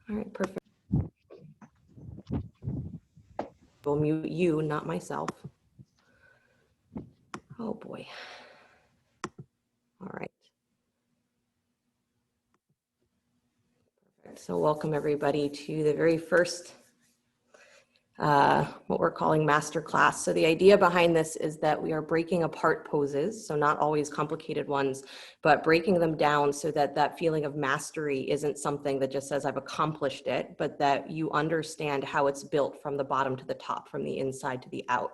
All right, perfect. We'll mute you, not myself. Oh boy. All right. Perfect. So welcome everybody to the very first what we're calling master class. So the idea behind this is that we are breaking apart poses, so not always complicated ones, but breaking them down so that that feeling of mastery isn't something that just says I've accomplished it, but that you understand how it's built from the bottom to the top, from the inside to the out.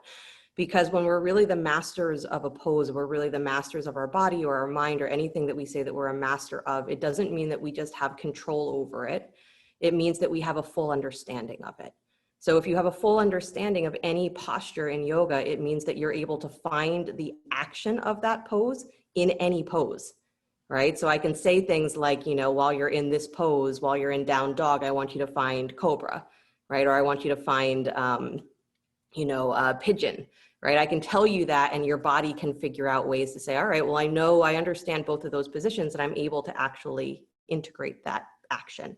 Because when we're really the masters of a pose, we're really the masters of our body or our mind or anything that we say that we're a master of, it doesn't mean that we just have control over it. It means that we have a full understanding of it. So if you have a full understanding of any posture in yoga, it means that you're able to find the action of that pose in any pose, right? So I can say things like, you know, while you're in this pose, while you're in down dog, I want you to find cobra, right? Or I want you to find, pigeon, right? I can tell you that and your body can figure out ways to say, all right, well, I understand both of those positions and I'm able to actually integrate that action.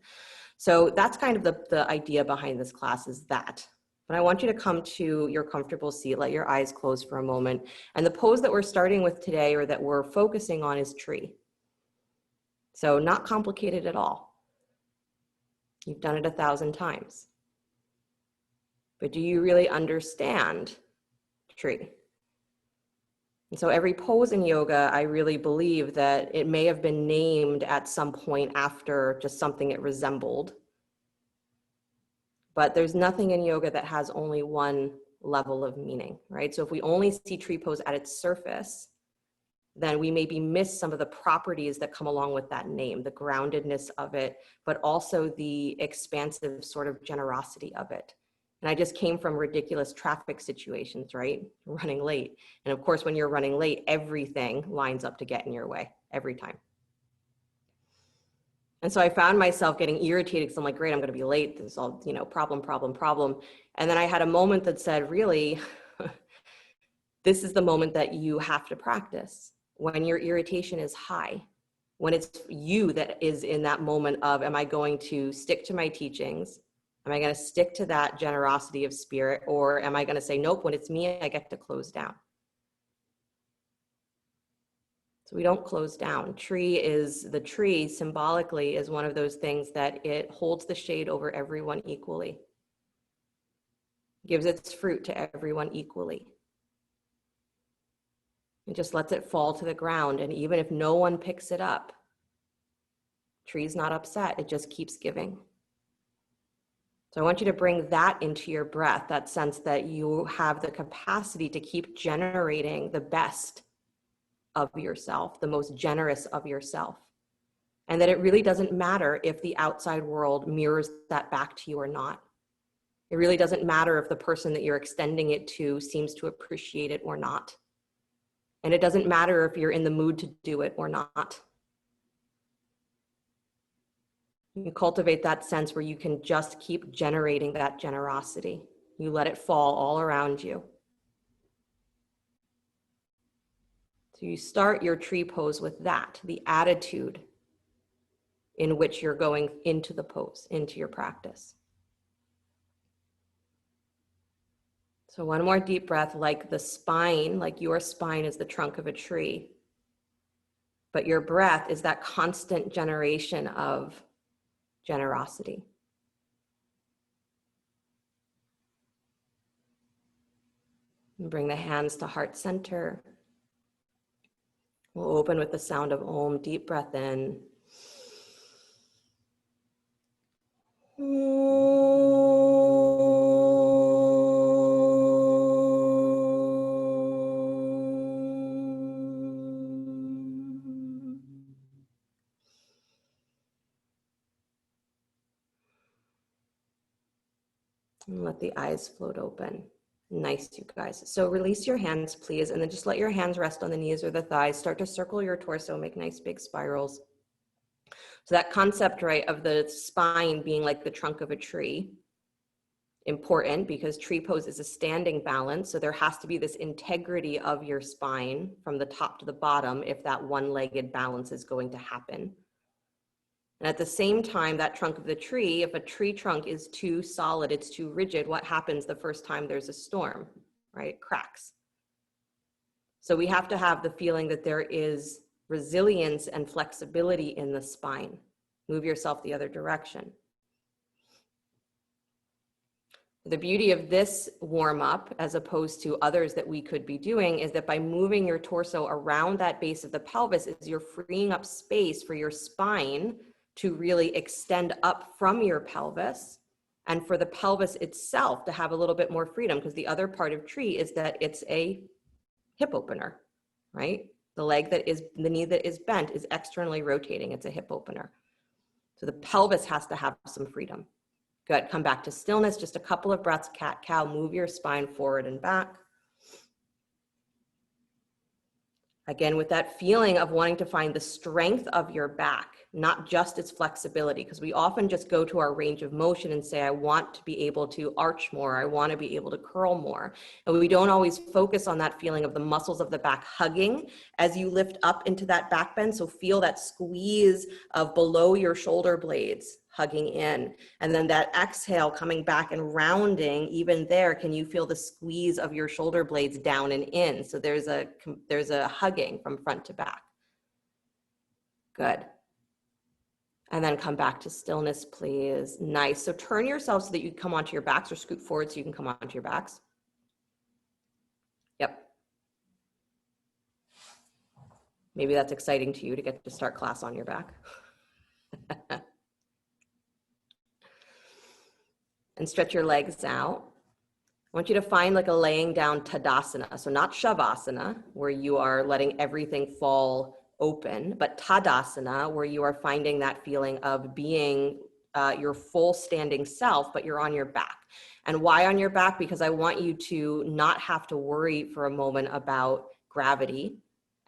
So that's kind of the idea behind this class is that. But I want you to come to your comfortable seat, let your eyes close for a moment. And the pose that we're starting with today or that we're focusing on is tree. So not complicated at all. You've done it 1,000 times. But do you really understand tree? And so every pose in yoga, I really believe that it may have been named at some point after just something it resembled. But there's nothing in yoga that has only one level of meaning, right? So if we only see tree pose at its surface, then we maybe miss some of the properties that come along with that name, the groundedness of it, but also the expansive sort of generosity of it. And I just came from ridiculous traffic situations, right? Running late. And of course, when you're running late, everything lines up to get in your way every time. And so I found myself getting irritated because I'm like, great, I'm going to be late. This is all, problem. And then I had a moment that said, really, this is the moment that you have to practice when your irritation is high, when it's you that is in that moment of, am I going to stick to my teachings? Am I going to stick to that generosity of spirit? Or am I going to say, nope, when it's me, I get to close down. So we don't close down. The tree symbolically is one of those things that it holds the shade over everyone equally, gives its fruit to everyone equally. It just lets it fall to the ground. And even if no one picks it up, tree's not upset. It just keeps giving. So I want you to bring that into your breath, that sense that you have the capacity to keep generating the best of yourself, the most generous of yourself. And that it really doesn't matter if the outside world mirrors that back to you or not. It really doesn't matter if the person that you're extending it to seems to appreciate it or not. And it doesn't matter if you're in the mood to do it or not. You cultivate that sense where you can just keep generating that generosity. You let it fall all around you. So you start your tree pose with that, the attitude in which you're going into the pose, into your practice. So one more deep breath, like the spine, like your spine is the trunk of a tree, but your breath is that constant generation of generosity. And bring the hands to heart center. We'll open with the sound of Om, deep breath in. And let the eyes float open. Nice, you guys. So release your hands, please, and then just let your hands rest on the knees or the thighs. Start to circle your torso, make nice big spirals. So that concept, right, of the spine being like the trunk of a tree, important because tree pose is a standing balance. So there has to be this integrity of your spine from the top to the bottom if that one-legged balance is going to happen. And at the same time, that trunk of the tree, if a tree trunk is too solid, it's too rigid, what happens the first time there's a storm, right? It cracks. So we have to have the feeling that there is resilience and flexibility in the spine. Move yourself the other direction. The beauty of this warm up, as opposed to others that we could be doing, is that by moving your torso around that base of the pelvis, is you're freeing up space for your spine to really extend up from your pelvis, and for the pelvis itself to have a little bit more freedom, because the other part of tree is that it's a hip opener, right? The knee that is bent is externally rotating. It's a hip opener. So the pelvis has to have some freedom. Good, come back to stillness, just a couple of breaths, cat-cow, move your spine forward and back. Again, with that feeling of wanting to find the strength of your back, not just its flexibility, because we often just go to our range of motion and say, I want to be able to arch more, I want to be able to curl more. And we don't always focus on that feeling of the muscles of the back hugging as you lift up into that back bend. So feel that squeeze of below your shoulder blades hugging in. And then that exhale coming back and rounding, even there, can you feel the squeeze of your shoulder blades down and in? So there's a hugging from front to back. Good. And then come back to stillness, please. Nice. So turn yourself so that you come onto your backs, or scoot forward so you can come onto your backs. Yep. Maybe that's exciting to you to get to start class on your back. And stretch your legs out. I want you to find like a laying down Tadasana. So not Shavasana, where you are letting everything fall open, but Tadasana, where you are finding that feeling of being your full standing self, but you're on your back. And why on your back? Because I want you to not have to worry for a moment about gravity,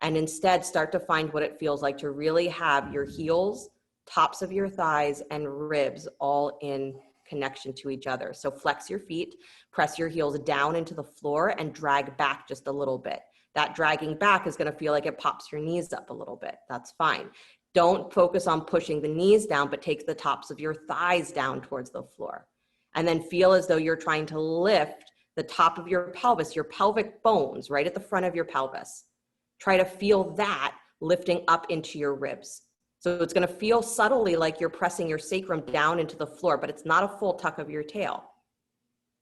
and instead start to find what it feels like to really have your heels, tops of your thighs, and ribs all in connection to each other. So flex your feet, press your heels down into the floor, and drag back just a little bit. That dragging back is going to feel like it pops your knees up a little bit. That's fine. Don't focus on pushing the knees down, but take the tops of your thighs down towards the floor. And then feel as though you're trying to lift the top of your pelvis, your pelvic bones, right at the front of your pelvis. Try to feel that lifting up into your ribs. So it's going to feel subtly like you're pressing your sacrum down into the floor, but it's not a full tuck of your tail,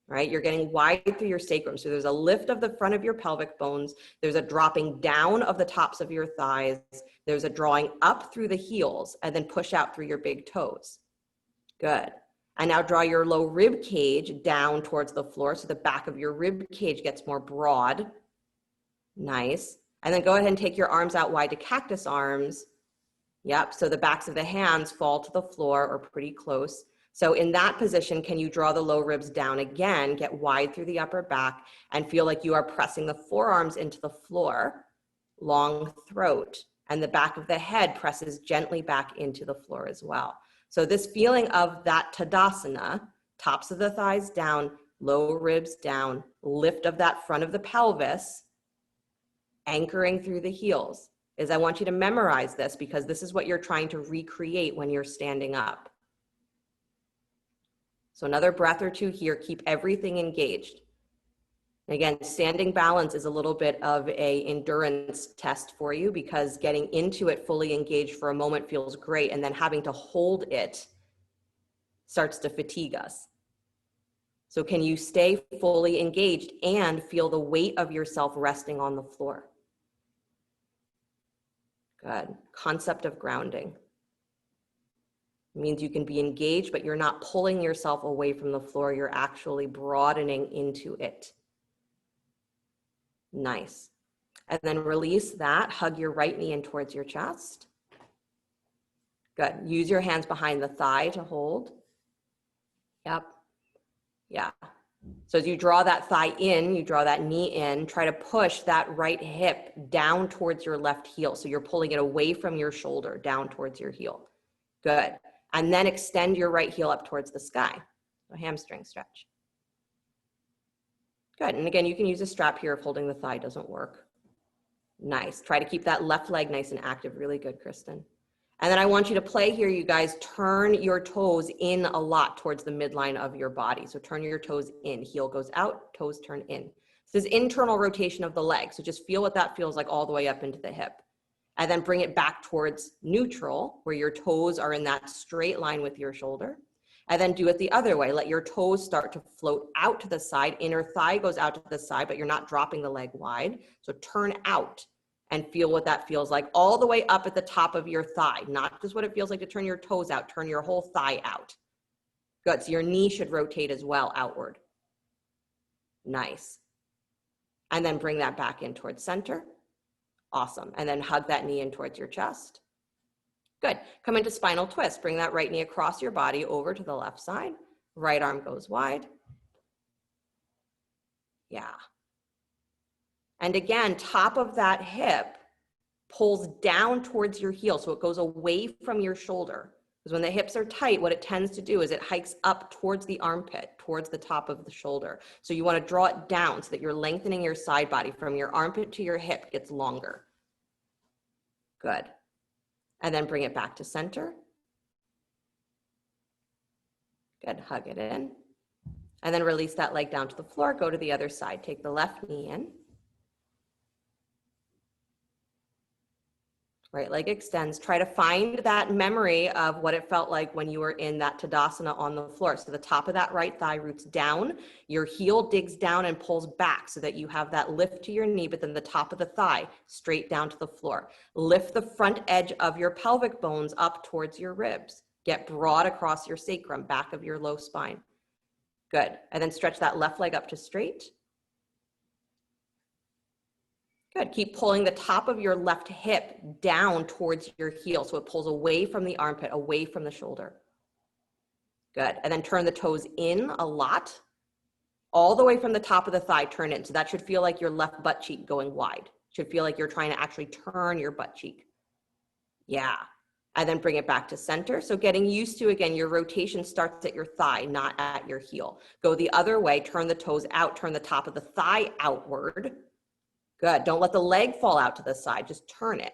right? You're getting wide through your sacrum. So there's a lift of the front of your pelvic bones. There's a dropping down of the tops of your thighs. There's a drawing up through the heels, and then push out through your big toes. Good. And now draw your low rib cage down towards the floor, so the back of your rib cage gets more broad. Nice. And then go ahead and take your arms out wide to cactus arms. Yep, so the backs of the hands fall to the floor or pretty close. So in that position, can you draw the low ribs down again, get wide through the upper back, and feel like you are pressing the forearms into the floor, long throat, and the back of the head presses gently back into the floor as well. So this feeling of that Tadasana, tops of the thighs down, low ribs down, lift of that front of the pelvis, anchoring through the heels. Is I want you to memorize this, because this is what you're trying to recreate when you're standing up. So another breath or two here, keep everything engaged. Again, standing balance is a little bit of a endurance test for you, because getting into it fully engaged for a moment feels great, and then having to hold it starts to fatigue us. So can you stay fully engaged and feel the weight of yourself resting on the floor? Good. Concept of grounding. It means you can be engaged, but you're not pulling yourself away from the floor. You're actually broadening into it. Nice. And then release that. Hug your right knee in towards your chest. Good. Use your hands behind the thigh to hold. Yep. Yeah. So as you draw that thigh in, you draw that knee in, try to push that right hip down towards your left heel. So you're pulling it away from your shoulder, down towards your heel. Good. And then extend your right heel up towards the sky. So hamstring stretch. Good. And again, you can use a strap here if holding the thigh doesn't work. Nice. Try to keep that left leg nice and active. Really good, Kristen. And then I want you to play here, you guys. Turn your toes in a lot towards the midline of your body. So turn your toes in. Heel goes out, toes turn in. This is internal rotation of the leg. So just feel what that feels like all the way up into the hip. And then bring it back towards neutral, where your toes are in that straight line with your shoulder. And then do it the other way. Let your toes start to float out to the side. Inner thigh goes out to the side, but you're not dropping the leg wide. So turn out and feel what that feels like all the way up at the top of your thigh. Not just what it feels like to turn your toes out, turn your whole thigh out. Good, so your knee should rotate as well outward. Nice. And then bring that back in towards center. Awesome, and then hug that knee in towards your chest. Good, come into spinal twist. Bring that right knee across your body over to the left side. Right arm goes wide. Yeah. And again, top of that hip pulls down towards your heel, so it goes away from your shoulder. Because when the hips are tight, what it tends to do is it hikes up towards the armpit, towards the top of the shoulder. So you want to draw it down so that you're lengthening your side body from your armpit to your hip gets longer. Good. And then bring it back to center. Good, hug it in. And then release that leg down to the floor, go to the other side. Take the left knee in. Right leg extends. Try to find that memory of what it felt like when you were in that Tadasana on the floor. So the top of that right thigh roots down, your heel digs down and pulls back so that you have that lift to your knee, but then the top of the thigh straight down to the floor. Lift the front edge of your pelvic bones up towards your ribs. Get broad across your sacrum, back of your low spine. Good. And then stretch that left leg up to straight. Good, keep pulling the top of your left hip down towards your heel so it pulls away from the armpit, away from the shoulder. Good, and then turn the toes in a lot. All the way from the top of the thigh, turn in. So that should feel like your left butt cheek going wide. Should feel like you're trying to actually turn your butt cheek. Yeah, and then bring it back to center. So getting used to, again, your rotation starts at your thigh, not at your heel. Go the other way, turn the toes out, turn the top of the thigh outward. Good, don't let the leg fall out to the side, just turn it.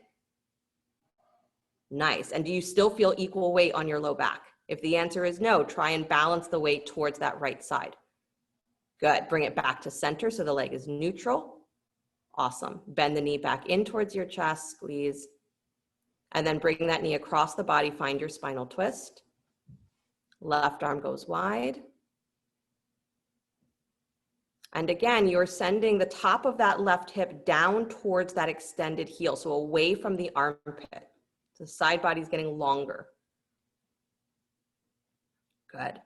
Nice, and do you still feel equal weight on your low back? If the answer is no, try and balance the weight towards that right side. Good, bring it back to center so the leg is neutral. Awesome, bend the knee back in towards your chest, squeeze. And then bring that knee across the body, find your spinal twist. Left arm goes wide. And again, you're sending the top of that left hip down towards that extended heel, so away from the armpit. The side body's getting longer. Good.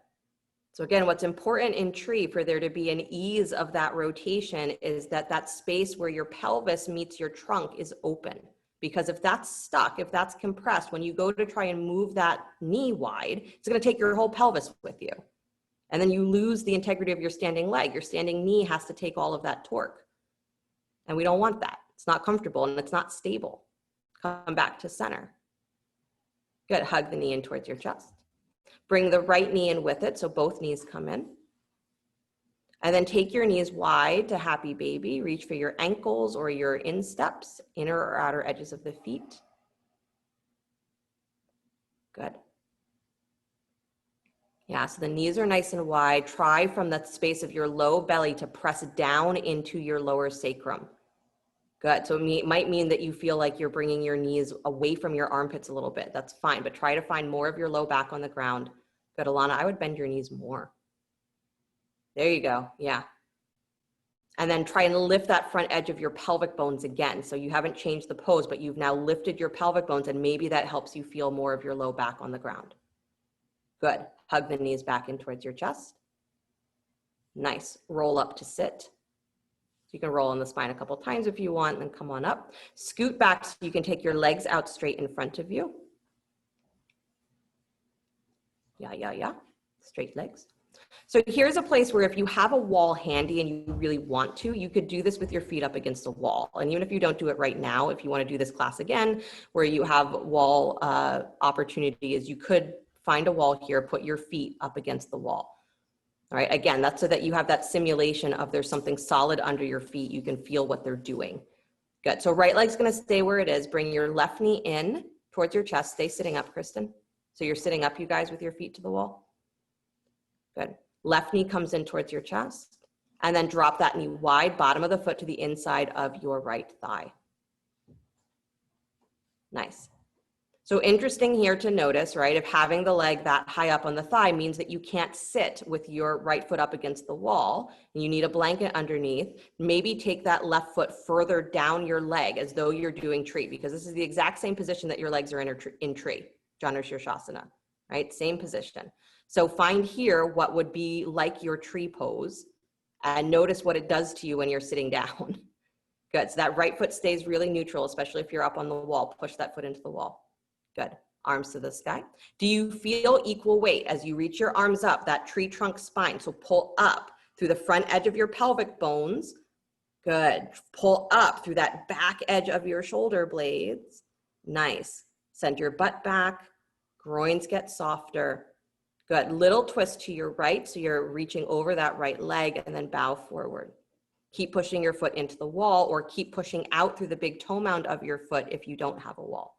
So again, what's important in tree for there to be an ease of that rotation is that that space where your pelvis meets your trunk is open. Because if that's stuck, if that's compressed, when you go to try and move that knee wide, it's going to take your whole pelvis with you. And then you lose the integrity of your standing leg. Your standing knee has to take all of that torque. And we don't want that. It's not comfortable and it's not stable. Come back to center. Good, hug the knee in towards your chest. Bring the right knee in with it, so both knees come in. And then take your knees wide to happy baby. Reach for your ankles or your insteps, inner or outer edges of the feet. Good. Yeah, so the knees are nice and wide. Try from the space of your low belly to press down into your lower sacrum. Good, so it might mean that you feel like you're bringing your knees away from your armpits a little bit. That's fine, but try to find more of your low back on the ground. Good, Alana, I would bend your knees more. There you go, yeah. And then try and lift that front edge of your pelvic bones again. So you haven't changed the pose, but you've now lifted your pelvic bones and maybe that helps you feel more of your low back on the ground. Good. Hug the knees back in towards your chest. Nice. Roll up to sit. You can roll on the spine a couple times if you want, and then come on up. Scoot back so you can take your legs out straight in front of you. Yeah. Straight legs. So here's a place where if you have a wall handy and you really want to, you could do this with your feet up against a wall. And even if you don't do it right now, if you want to do this class again, where you have wall opportunities, you could find a wall here, put your feet up against the wall. All right, again, that's so that you have that simulation of there's something solid under your feet. You can feel what they're doing. Good, so right leg's gonna stay where it is. Bring your left knee in towards your chest. Stay sitting up, Kristen. So you're sitting up, you guys, with your feet to the wall. Good. Left knee comes in towards your chest. And then drop that knee wide, bottom of the foot to the inside of your right thigh. Nice. So interesting here to notice, right, if having the leg that high up on the thigh means that you can't sit with your right foot up against the wall and you need a blanket underneath, maybe take that left foot further down your leg as though you're doing tree, because this is the exact same position that your legs are in tree, Janu Vrksasana, right? Same position. So find here what would be like your tree pose and notice what it does to you when you're sitting down. Good, so that right foot stays really neutral, especially if you're up on the wall. Push that foot into the wall. Good. Arms to the sky. Do you feel equal weight as you reach your arms up, that tree trunk spine? So pull up through the front edge of your pelvic bones. Good. Pull up through that back edge of your shoulder blades. Nice. Send your butt back. Groins get softer. Good. Little twist to your right. So you're reaching over that right leg and then bow forward. Keep pushing your foot into the wall or keep pushing out through the big toe mound of your foot if you don't have a wall.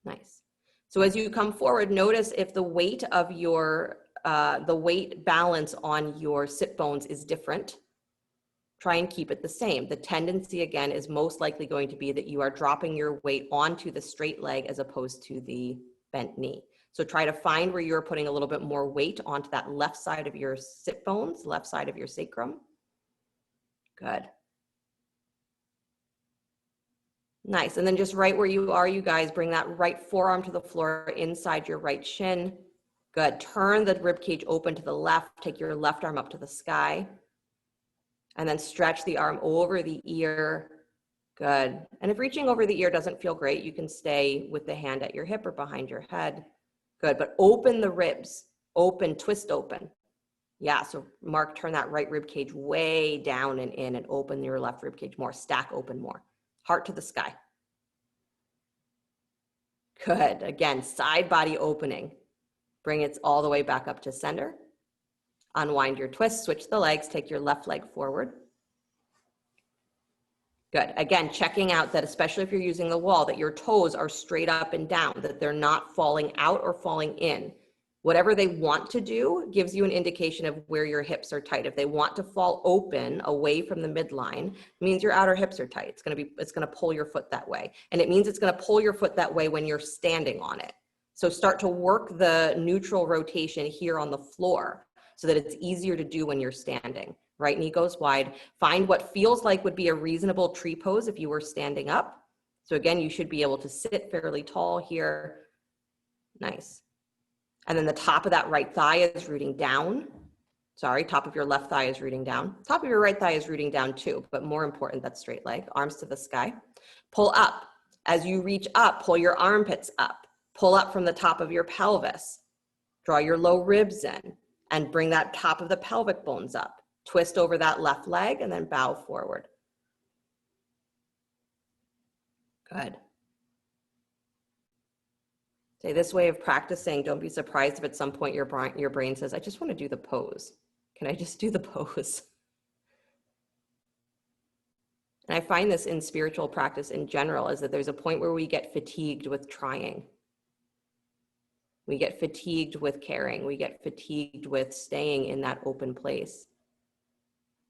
Nice. So as you come forward, notice if the weight of your, the weight balance on your sit bones is different. Try and keep it the same. The tendency again is most likely going to be that you are dropping your weight onto the straight leg as opposed to the bent knee. So try to find where you're putting a little bit more weight onto that left side of your sit bones, left side of your sacrum. Good. Nice. And then just right where you are, you guys, bring that right forearm to the floor inside your right shin. Good. Turn the rib cage open to the left. Take your left arm up to the sky. And then stretch the arm over the ear. Good. And if reaching over the ear doesn't feel great, you can stay with the hand at your hip or behind your head. Good. But open the ribs. Open, twist open. Yeah. So Mark, turn that right rib cage way down and in and open your left rib cage more. Stack open more. Heart to the sky. Good. Again, side body opening. Bring it all the way back up to center. Unwind your twist, switch the legs, take your left leg forward. Good. Again, checking out that especially if you're using the wall, that your toes are straight up and down, that they're not falling out or falling in. Whatever they want to do gives you an indication of where your hips are tight. If they want to fall open away from the midline, it means your outer hips are tight. It's going to pull your foot that way. And it means it's going to pull your foot that way when you're standing on it. So start to work the neutral rotation here on the floor so that it's easier to do when you're standing. Right knee goes wide. Find what feels like would be a reasonable tree pose if you were standing up. So again, you should be able to sit fairly tall here. Nice. And then the top of that right thigh is rooting down. Sorry, top of your left thigh is rooting down. Top of your right thigh is rooting down too, but more important, that straight leg. Arms to the sky. Pull up. As you reach up, pull your armpits up. Pull up from the top of your pelvis. Draw your low ribs in and bring that top of the pelvic bones up. Twist over that left leg and then bow forward. Good. Say this way of practicing, don't be surprised if at some point your brain says, I just want to do the pose. Can I just do the pose? And I find this in spiritual practice in general, is that there's a point where we get fatigued with trying. We get fatigued with caring. We get fatigued with staying in that open place.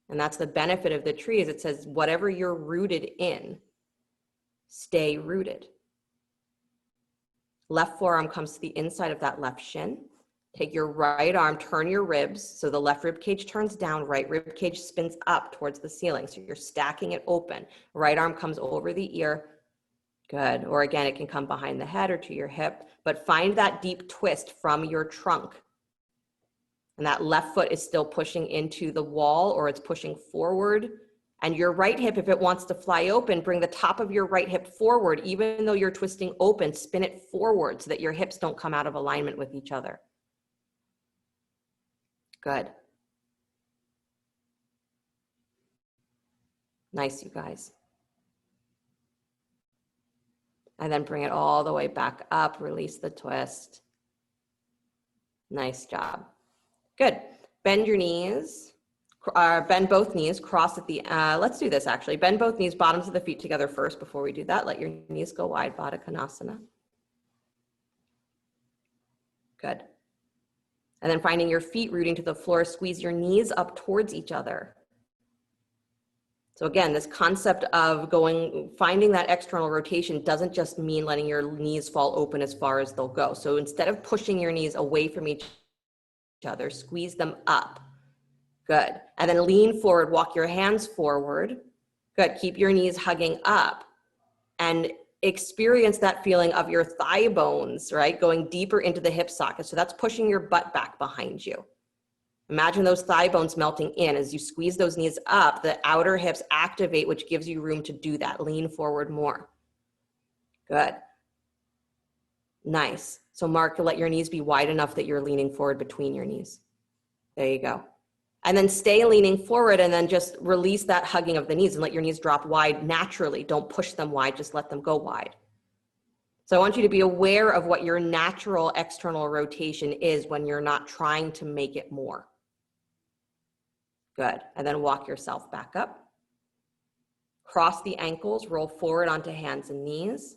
And that's the benefit of the tree, is it says, whatever you're rooted in, stay rooted. Left forearm comes to the inside of that left shin. Take your right arm, turn your ribs. So the left rib cage turns down, right rib cage spins up towards the ceiling. So you're stacking it open. Right arm comes over the ear. Good. Or again, it can come behind the head or to your hip, but find that deep twist from your trunk. And that left foot is still pushing into the wall, or it's pushing forward. And your right hip, if it wants to fly open, bring the top of your right hip forward. Even though you're twisting open, spin it forward so that your hips don't come out of alignment with each other. Good. Nice, you guys. And then bring it all the way back up. Release the twist. Nice job. Good. Bend your knees. Bend both knees, cross at the, let's do this actually. Bend both knees, bottoms of the feet together first before we do that. Let your knees go wide, Baddha Konasana. Good. And then finding your feet rooting to the floor, squeeze your knees up towards each other. So again, this concept of finding that external rotation doesn't just mean letting your knees fall open as far as they'll go. So instead of pushing your knees away from each other, squeeze them up. Good. And then lean forward, walk your hands forward. Good. Keep your knees hugging up and experience that feeling of your thigh bones, right? Going deeper into the hip socket. So that's pushing your butt back behind you. Imagine those thigh bones melting in. As you squeeze those knees up, the outer hips activate, which gives you room to do that. Lean forward more. Good. Nice. So Mark, let your knees be wide enough that you're leaning forward between your knees. There you go. And then stay leaning forward and then just release that hugging of the knees and let your knees drop wide naturally. Don't push them wide, just let them go wide. So I want you to be aware of what your natural external rotation is when you're not trying to make it more. Good. And then walk yourself back up. Cross the ankles, roll forward onto hands and knees.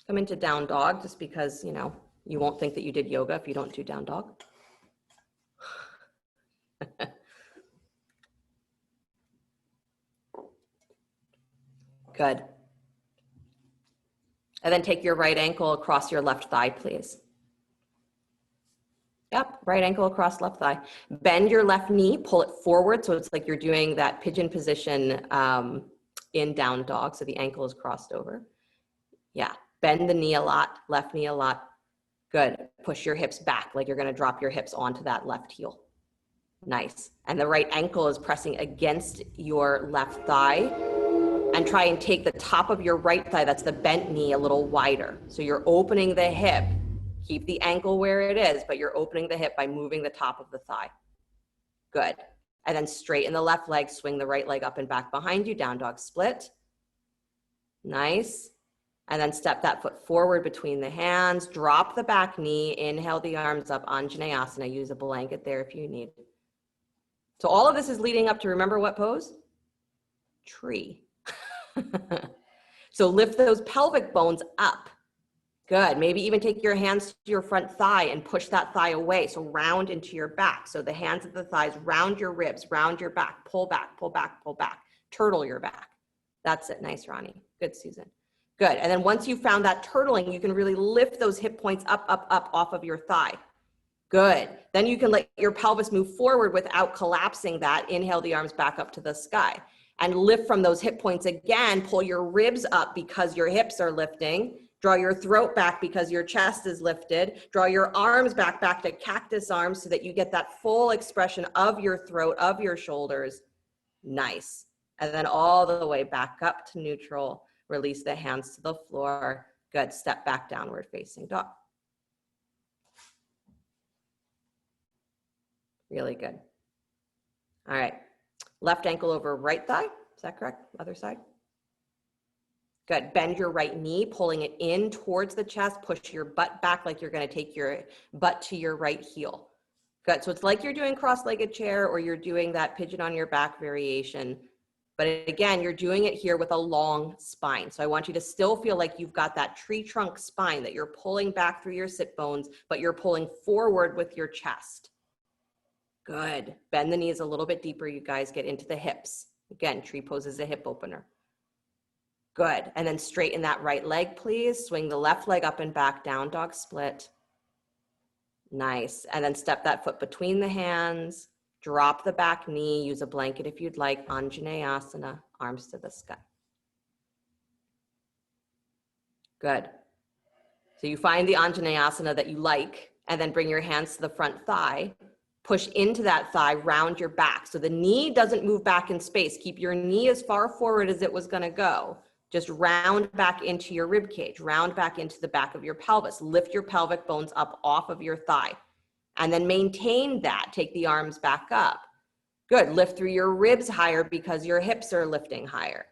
Come into down dog just because, you won't think that you did yoga if you don't do down dog. Good. And then take your right ankle across your left thigh, please. Yep, right ankle across left thigh. Bend your left knee, pull it forward. So it's like you're doing that pigeon position in down dog. So the ankle is crossed over. Yeah, bend the knee a lot, left knee a lot. Good. Push your hips back like you're going to drop your hips onto that left heel. Nice. And the right ankle is pressing against your left thigh. And try and take the top of your right thigh, that's the bent knee, a little wider. So you're opening the hip. Keep the ankle where it is, but you're opening the hip by moving the top of the thigh. Good. And then straighten the left leg, swing the right leg up and back behind you, down dog split. Nice. And then step that foot forward between the hands, drop the back knee, inhale the arms up, Anjaneyasana. Use a blanket there if you need. So all of this is leading up to, remember what pose? Tree. So lift those pelvic bones up. Good. Maybe even take your hands to your front thigh and push that thigh away. So round into your back. So the hands of the thighs round your ribs, round your back, pull back, pull back, pull back, turtle your back. That's it. Nice, Ronnie. Good, Susan. Good. And then once you found that turtling, you can really lift those hip points up, up, up off of your thigh. Good. Then you can let your pelvis move forward without collapsing that. Inhale the arms back up to the sky. And lift from those hip points again. Pull your ribs up because your hips are lifting. Draw your throat back because your chest is lifted. Draw your arms back to cactus arms so that you get that full expression of your throat, of your shoulders. Nice. And then all the way back up to neutral. Release the hands to the floor. Good. Step back, downward facing dog. Really good. All right. Left ankle over right thigh. Is that correct? Other side. Good. Bend your right knee, pulling it in towards the chest. Push your butt back like you're going to take your butt to your right heel. Good. So it's like you're doing cross-legged chair or you're doing that pigeon on your back variation. But again, you're doing it here with a long spine. So I want you to still feel like you've got that tree trunk spine that you're pulling back through your sit bones, but you're pulling forward with your chest. Good. Bend the knees a little bit deeper, you guys. Get into the hips. Again, tree pose is a hip opener. Good. And then straighten that right leg, please. Swing the left leg up and back, down dog split. Nice. And then step that foot between the hands. Drop the back knee. Use a blanket if you'd like. Anjaneyasana, arms to the sky. Good. So you find the Anjaneyasana that you like, and then bring your hands to the front thigh. Push into that thigh, round your back. So the knee doesn't move back in space. Keep your knee as far forward as it was going to go. Just round back into your rib cage, round back into the back of your pelvis. Lift your pelvic bones up off of your thigh. And then maintain that. Take the arms back up. Good. Lift through your ribs higher because your hips are lifting higher.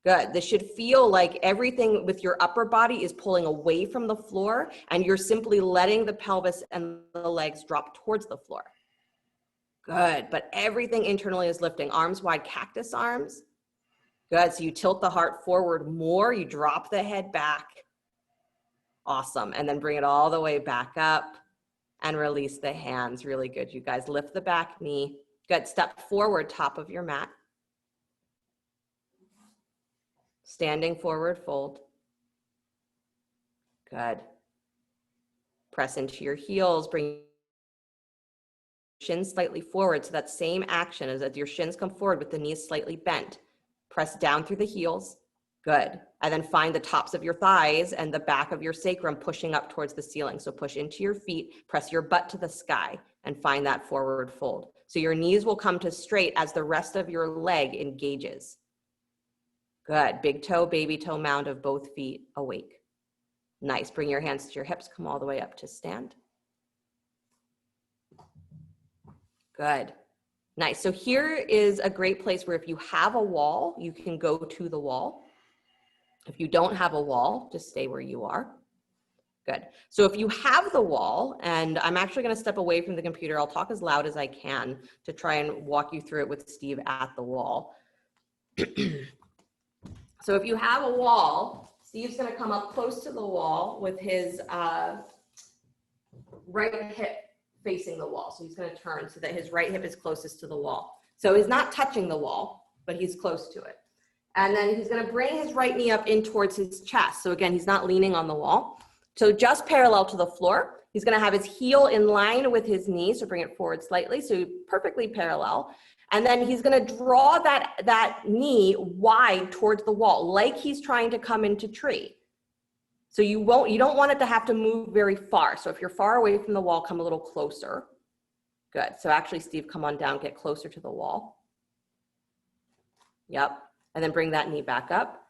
Good. This should feel like everything with your upper body is pulling away from the floor, and you're simply letting the pelvis and the legs drop towards the floor. Good, but everything internally is lifting. Arms wide, cactus arms. Good, so you tilt the heart forward more, you drop the head back. Awesome, and then bring it all the way back up and release the hands. Really good, you guys. Lift the back knee. Good, step forward, top of your mat. Standing forward fold. Good. Press into your heels, bring shins slightly forward. So that same action as your shins come forward with the knees slightly bent. Press down through the heels. Good. And then find the tops of your thighs and the back of your sacrum pushing up towards the ceiling. So push into your feet, press your butt to the sky, and find that forward fold. So your knees will come to straight as the rest of your leg engages. Good. Big toe, baby toe mound of both feet awake. Nice. Bring your hands to your hips. Come all the way up to stand. Good. Nice. So here is a great place where if you have a wall, you can go to the wall. If you don't have a wall, just stay where you are. Good. So if you have the wall, and I'm actually going to step away from the computer, I'll talk as loud as I can to try and walk you through it with Steve at the wall. So if you have a wall, Steve's going to come up close to the wall with his right hip facing the wall. So he's going to turn so that his right hip is closest to the wall. So he's not touching the wall, but he's close to it. And then he's going to bring his right knee up in towards his chest. So again, he's not leaning on the wall. So just parallel to the floor. He's going to have his heel in line with his knee. So bring it forward slightly. So perfectly parallel. And then he's going to draw that knee wide towards the wall, like he's trying to come into tree. So you don't want it to have to move very far. So if you're far away from the wall, come a little closer. Good. So actually, Steve, come on down, get closer to the wall. Yep. And then bring that knee back up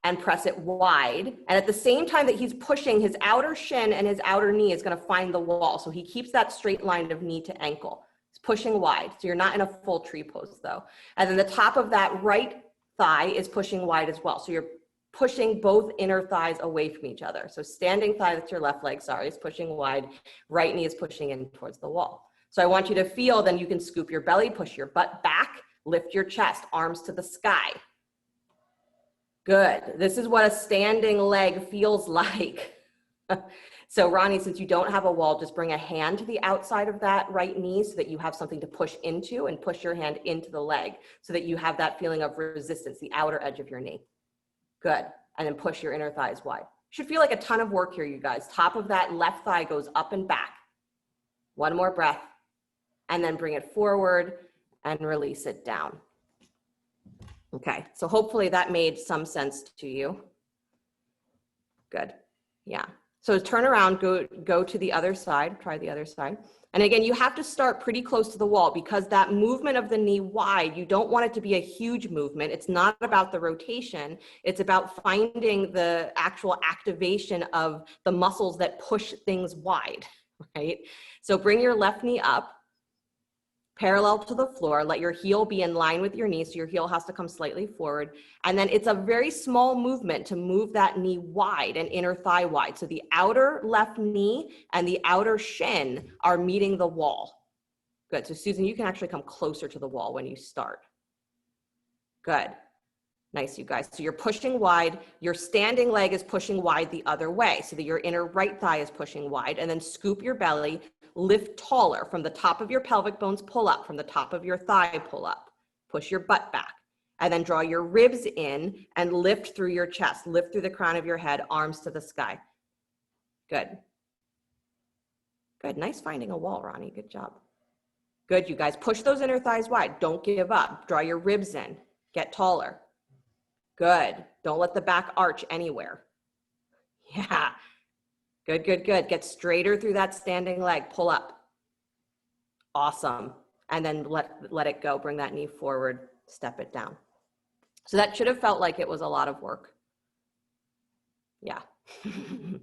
and press it wide. And at the same time that he's pushing, his outer shin and his outer knee is going to find the wall. So he keeps that straight line of knee to ankle. It's pushing wide. So you're not in a full tree pose though. And then the top of that right thigh is pushing wide as well. So you're pushing both inner thighs away from each other. So standing thigh, that's your left leg, sorry, is pushing wide. Right knee is pushing in towards the wall. So I want you to feel, then you can scoop your belly, push your butt back, lift your chest, arms to the sky. Good. This is what a standing leg feels like. So Ronnie, since you don't have a wall, just bring a hand to the outside of that right knee so that you have something to push into, and push your hand into the leg so that you have that feeling of resistance, the outer edge of your knee. Good. And then push your inner thighs wide. Should feel like a ton of work here, you guys. Top of that left thigh goes up and back. One more breath. And then bring it forward and release it down. Okay, so hopefully that made some sense to you. Good. Yeah. So turn around, go to the other side, try the other side. And again, you have to start pretty close to the wall because that movement of the knee wide, you don't want it to be a huge movement. It's not about the rotation. It's about finding the actual activation of the muscles that push things wide, right? So bring your left knee up, parallel to the floor. Let your heel be in line with your knee, so your heel has to come slightly forward. And then it's a very small movement to move that knee wide and inner thigh wide. So the outer left knee and the outer shin are meeting the wall. Good. So Susan, you can actually come closer to the wall when you start. Good. Nice, you guys. So you're pushing wide. Your standing leg is pushing wide the other way, so that your inner right thigh is pushing wide. And then scoop your belly. Lift taller from the top of your pelvic bones, pull up from the top of your thigh, pull up, push your butt back, and then draw your ribs in and lift through your chest, lift through the crown of your head, arms to the sky. Good. Good. Nice finding a wall, Ronnie. Good job. Good, you guys. Push those inner thighs wide. Don't give up. Draw your ribs in. Get taller. Good. Don't let the back arch anywhere. Yeah. Good, good, good. Get straighter through that standing leg. Pull up. Awesome. And then let it go. Bring that knee forward. Step it down. So that should have felt like it was a lot of work. Yeah.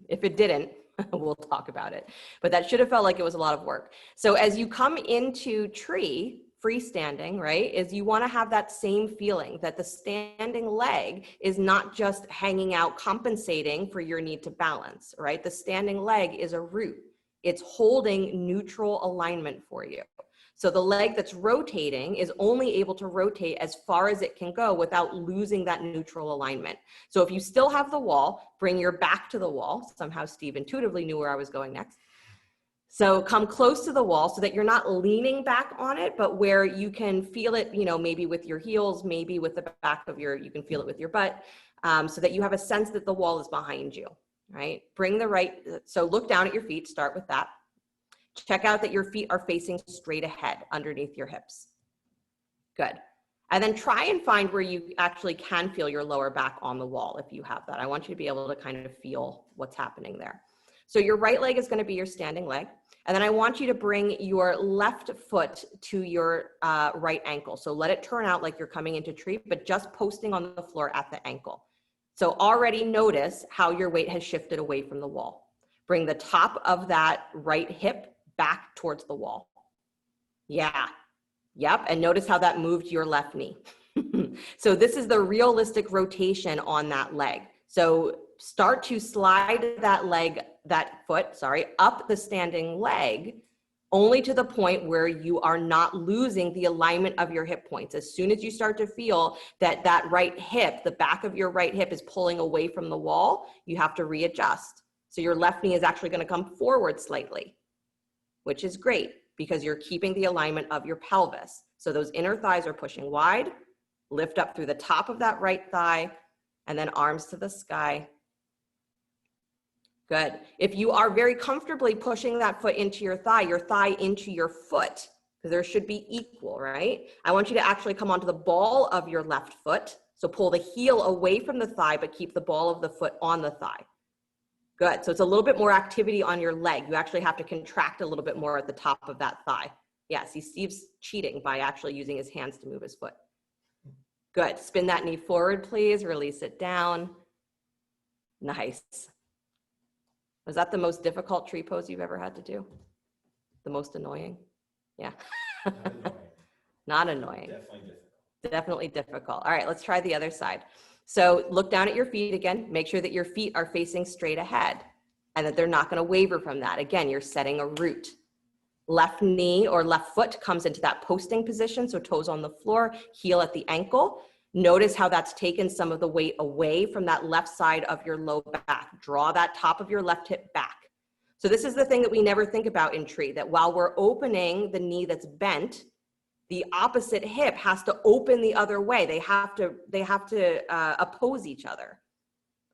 If it didn't, we'll talk about it. But that should have felt like it was a lot of work. So as you come into tree, freestanding, right, is you want to have that same feeling that the standing leg is not just hanging out compensating for your need to balance, right? The standing leg is a root. It's holding neutral alignment for you. So the leg that's rotating is only able to rotate as far as it can go without losing that neutral alignment. So if you still have the wall, bring your back to the wall. Somehow Steve intuitively knew where I was going next. So come close to the wall so that you're not leaning back on it, but where you can feel it, you know, maybe with your heels, maybe with the back of your, you can feel it with your butt, so that you have a sense that the wall is behind you, right? Bring the right, so look down at your feet, start with that. Check out that your feet are facing straight ahead underneath your hips. Good. And then try and find where you actually can feel your lower back on the wall if you have that. I want you to be able to kind of feel what's happening there. So your right leg is going to be your standing leg. And then I want you to bring your left foot to your right ankle. So let it turn out like you're coming into tree, but just posting on the floor at the ankle. So already notice how your weight has shifted away from the wall. Bring the top of that right hip back towards the wall. Yeah. Yep. And notice how that moved your left knee. So this is the realistic rotation on that leg. So start to slide that foot, up the standing leg, only to the point where you are not losing the alignment of your hip points. As soon as you start to feel that that right hip, the back of your right hip is pulling away from the wall, you have to readjust. So your left knee is actually going to come forward slightly, which is great because you're keeping the alignment of your pelvis. So those inner thighs are pushing wide, lift up through the top of that right thigh, and then arms to the sky. Good. If you are very comfortably pushing that foot into your thigh into your foot, because there should be equal, right? I want you to actually come onto the ball of your left foot. So pull the heel away from the thigh, but keep the ball of the foot on the thigh. Good. So it's a little bit more activity on your leg. You actually have to contract a little bit more at the top of that thigh. Yeah, see, Steve's cheating by actually using his hands to move his foot. Good. Spin that knee forward, please. Release it down. Nice. Was that the most difficult tree pose you've ever had to do? The most annoying? Yeah. Not annoying. Definitely difficult. Definitely difficult. All right, let's try the other side. So look down at your feet again. Make sure that your feet are facing straight ahead and that they're not going to waver from that. Again, you're setting a root. Left knee or left foot comes into that posting position, so toes on the floor, heel at the ankle. Notice how that's taken some of the weight away from that left side of your low back. Draw that top of your left hip back. So this is the thing that we never think about in tree, that while we're opening the knee that's bent, the opposite hip has to open the other way. They have to oppose each other.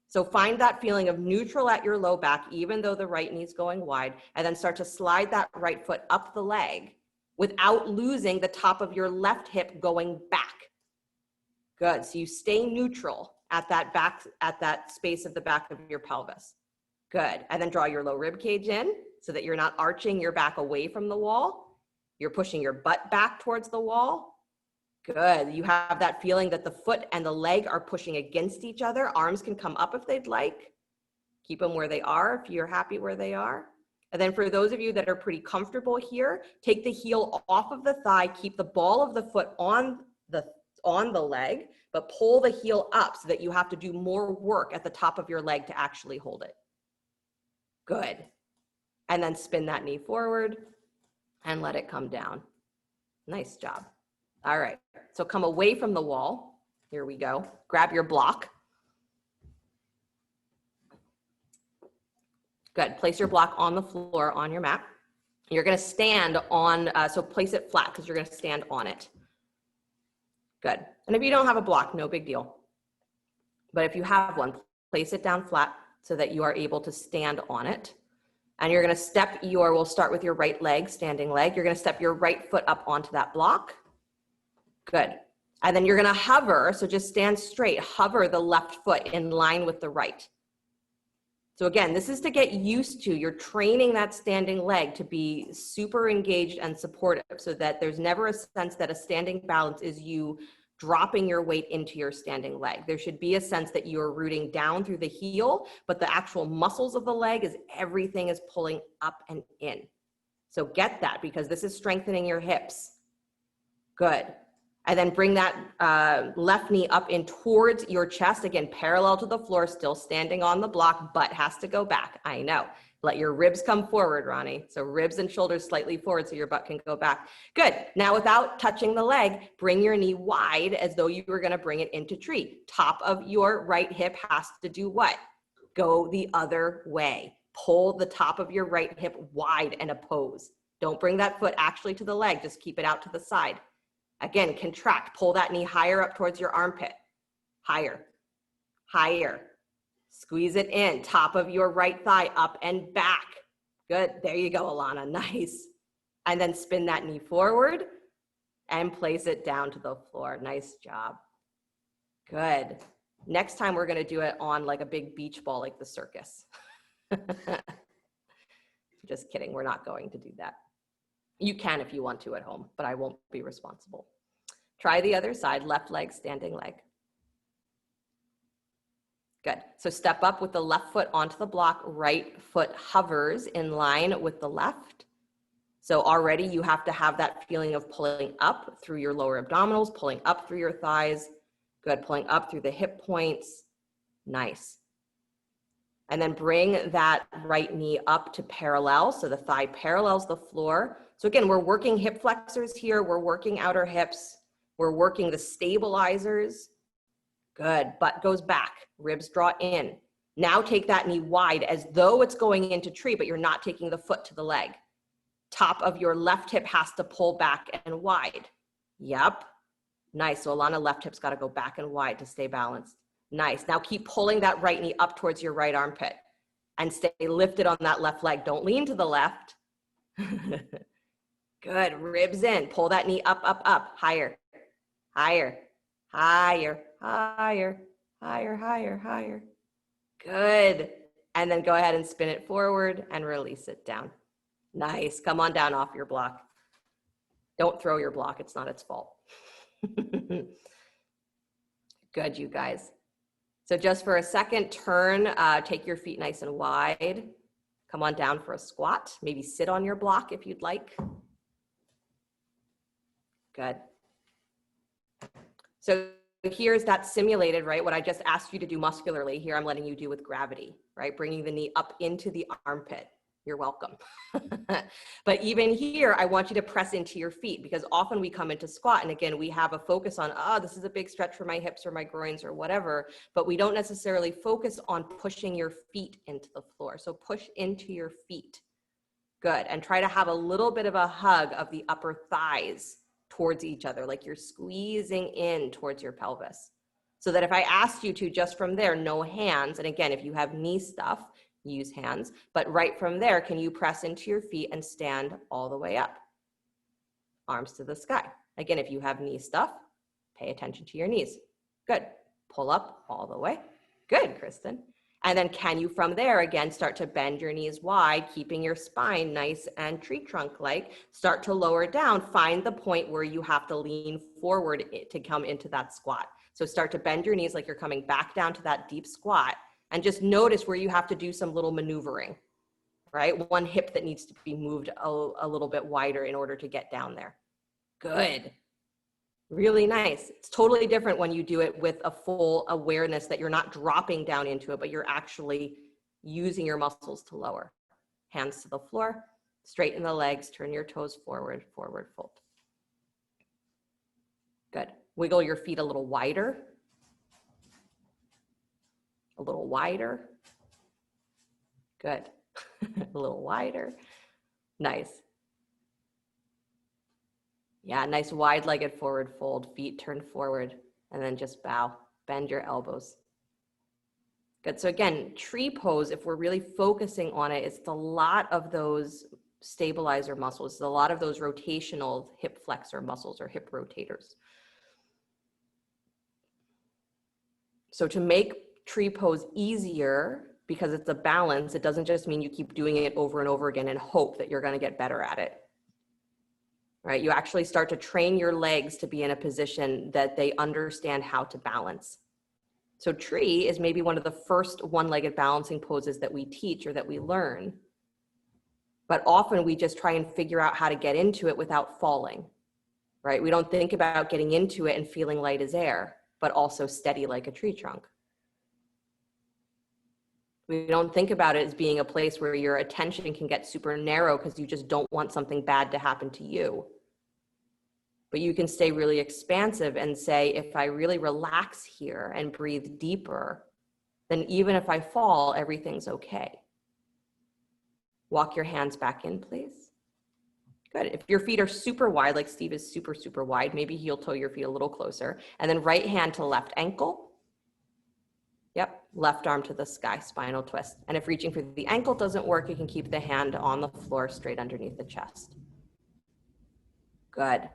So find that feeling of neutral at your low back, even though the right knee's going wide, and then start to slide that right foot up the leg without losing the top of your left hip going back. Good. So you stay neutral at that back, at that space of the back of your pelvis. Good. And then draw your low rib cage in so that you're not arching your back away from the wall. You're pushing your butt back towards the wall. Good. You have that feeling that the foot and the leg are pushing against each other. Arms can come up if they'd like. Keep them where they are if you're happy where they are. And then for those of you that are pretty comfortable here, take the heel off of the thigh, keep the ball of the foot on the leg, but pull the heel up so that you have to do more work at the top of your leg to actually hold it. Good. And then spin that knee forward and let it come down. Nice job. All right. So come away from the wall. Here we go. Grab your block. Good. Place your block on the floor on your mat. You're going to stand on, so place it flat because you're going to stand on it. Good. And if you don't have a block, no big deal. But if you have one, place it down flat so that you are able to stand on it. And you're going to step we'll start with your right leg, standing leg. You're going to step your right foot up onto that block. Good. And then you're going to hover. So just stand straight, hover the left foot in line with the right. So again, this is to get used to, you're training that standing leg to be super engaged and supportive so that there's never a sense that a standing balance is you dropping your weight into your standing leg. There should be a sense that you're rooting down through the heel, but the actual muscles of the leg is everything is pulling up and in. So get that because this is strengthening your hips. Good. And then bring that left knee up in towards your chest, again, parallel to the floor, still standing on the block, butt has to go back. I know. Let your ribs come forward, Ronnie. So ribs and shoulders slightly forward so your butt can go back. Good. Now without touching the leg, bring your knee wide as though you were going to bring it into tree. Top of your right hip has to do what? Go the other way. Pull the top of your right hip wide and oppose. Don't bring that foot actually to the leg. Just keep it out to the side. Again, contract. Pull that knee higher up towards your armpit. Higher. Higher. Squeeze it in, top of your right thigh up and back. Good, there you go, Alana, nice. And then spin that knee forward and place it down to the floor. Nice job. Good. Next time we're gonna do it on like a big beach ball like the circus. Just kidding, we're not going to do that. You can if you want to at home, but I won't be responsible. Try the other side, left leg, standing leg. Good. So step up with the left foot onto the block, right foot hovers in line with the left. So already you have to have that feeling of pulling up through your lower abdominals, pulling up through your thighs. Good. Pulling up through the hip points. Nice. And then bring that right knee up to parallel. So the thigh parallels the floor. So again, we're working hip flexors here. We're working outer hips. We're working the stabilizers. Good, butt goes back, ribs draw in. Now take that knee wide as though it's going into tree, but you're not taking the foot to the leg. Top of your left hip has to pull back and wide. Yep, nice. So Alana, left hip's gotta go back and wide to stay balanced. Nice, now keep pulling that right knee up towards your right armpit and stay lifted on that left leg. Don't lean to the left. Good, ribs in, pull that knee up, up, up, higher, higher, higher, higher, higher, higher, higher. Good. And then go ahead and spin it forward and release it down. Nice. Come on down off your block. Don't throw your block. It's not its fault. Good, you guys. So just for a second, turn, take your feet nice and wide. Come on down for a squat. Maybe sit on your block if you'd like. Good. So here's that simulated, right? What I just asked you to do muscularly, here I'm letting you do with gravity, right? Bringing the knee up into the armpit. You're welcome. But even here, I want you to press into your feet because often we come into squat and again, we have a focus on, oh, this is a big stretch for my hips or my groins or whatever, but we don't necessarily focus on pushing your feet into the floor. So push into your feet. Good. And try to have a little bit of a hug of the upper thighs towards each other, like you're squeezing in towards your pelvis. So that if I asked you to just from there, no hands, and again, if you have knee stuff, use hands, but right from there, can you press into your feet and stand all the way up? Arms to the sky. Again, if you have knee stuff, pay attention to your knees. Good. Pull up all the way. Good, Kristen. And then can you from there again start to bend your knees wide, keeping your spine nice and tree trunk-like, start to lower down, find the point where you have to lean forward to come into that squat. So start to bend your knees like you're coming back down to that deep squat and just notice where you have to do some little maneuvering, right? One hip that needs to be moved a little bit wider in order to get down there. Good. Really nice. It's totally different when you do it with a full awareness that you're not dropping down into it, but you're actually using your muscles to lower. Hands to the floor, straighten the legs, turn your toes forward, forward fold. Good. Wiggle your feet a little wider. A little wider. Good. A little wider. Nice. Yeah, nice wide-legged forward fold, feet turn forward, and then just bow, bend your elbows. Good, so again, tree pose, if we're really focusing on it, it's a lot of those stabilizer muscles, a lot of those rotational hip flexor muscles or hip rotators. So to make tree pose easier, because it's a balance, it doesn't just mean you keep doing it over and over again and hope that you're gonna get better at it. Right? You actually start to train your legs to be in a position that they understand how to balance. So tree is maybe one of the first one-legged balancing poses that we teach or that we learn. But often we just try and figure out how to get into it without falling, right? We don't think about getting into it and feeling light as air, but also steady like a tree trunk. We don't think about it as being a place where your attention can get super narrow because you just don't want something bad to happen to you. But you can stay really expansive and say, if I really relax here and breathe deeper, then even if I fall, everything's okay. Walk your hands back in, please. Good. If your feet are super wide, like Steve is super, super wide, maybe heel toe your feet a little closer. And then right hand to left ankle. Yep, left arm to the sky, spinal twist. And if reaching for the ankle doesn't work, you can keep the hand on the floor straight underneath the chest. Good.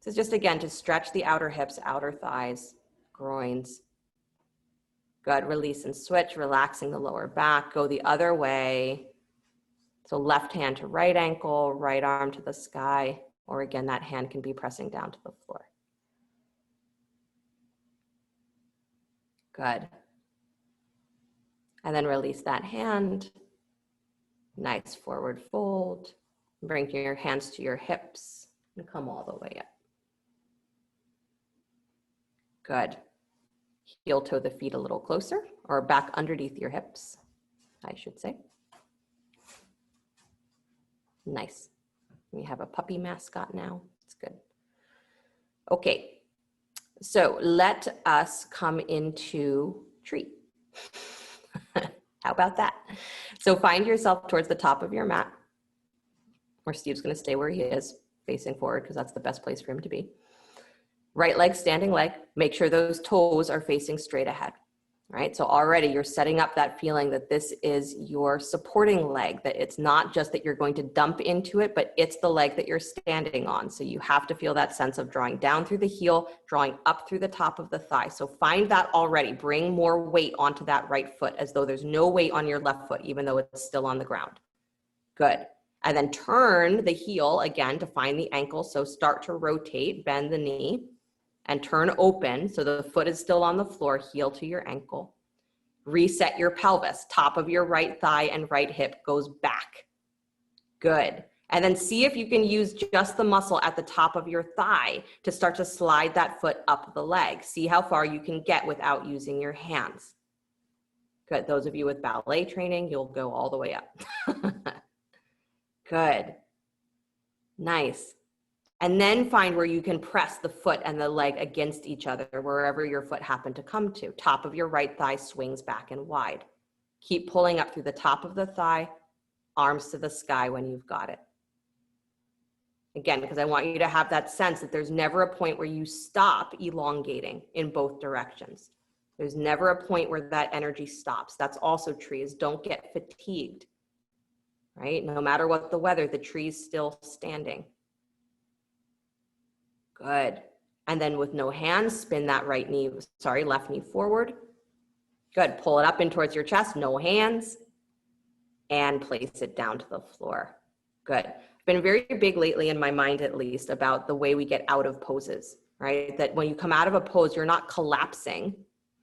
So just again, to stretch the outer hips, outer thighs, groins. Good, release and switch, relaxing the lower back. Go the other way. So left hand to right ankle, right arm to the sky, or again, that hand can be pressing down to the floor. Good. And then release that hand. Nice forward fold. Bring your hands to your hips and come all the way up. Good. Heel toe the feet a little closer or back underneath your hips, I should say. Nice. We have a puppy mascot now. It's good. Okay. So let us come into tree. How about that? So find yourself towards the top of your mat, or Steve's going to stay where he is, facing forward, because that's the best place for him to be. Right leg, standing leg. Make sure those toes are facing straight ahead. Right? So already you're setting up that feeling that this is your supporting leg, that it's not just that you're going to dump into it, but it's the leg that you're standing on. So you have to feel that sense of drawing down through the heel, drawing up through the top of the thigh. So find that already. Bring more weight onto that right foot as though there's no weight on your left foot, even though it's still on the ground. Good. And then turn the heel again to find the ankle. So start to rotate, bend the knee. And turn open so the foot is still on the floor, heel to your ankle. Reset your pelvis, top of your right thigh and right hip goes back. Good. And then see if you can use just the muscle at the top of your thigh to start to slide that foot up the leg. See how far you can get without using your hands. Good. Those of you with ballet training, you'll go all the way up. Good. Nice. And then find where you can press the foot and the leg against each other, wherever your foot happened to come to. Top of your right thigh swings back and wide. Keep pulling up through the top of the thigh, arms to the sky when you've got it. Again, because I want you to have that sense that there's never a point where you stop elongating in both directions. There's never a point where that energy stops. That's also trees. Don't get fatigued, right? No matter what the weather, the tree's still standing. Good. And then with no hands, spin that left knee forward. Good. Pull it up in towards your chest, no hands, and place it down to the floor. Good. I've been very big lately in my mind, at least, about the way we get out of poses, right? That when you come out of a pose, you're not collapsing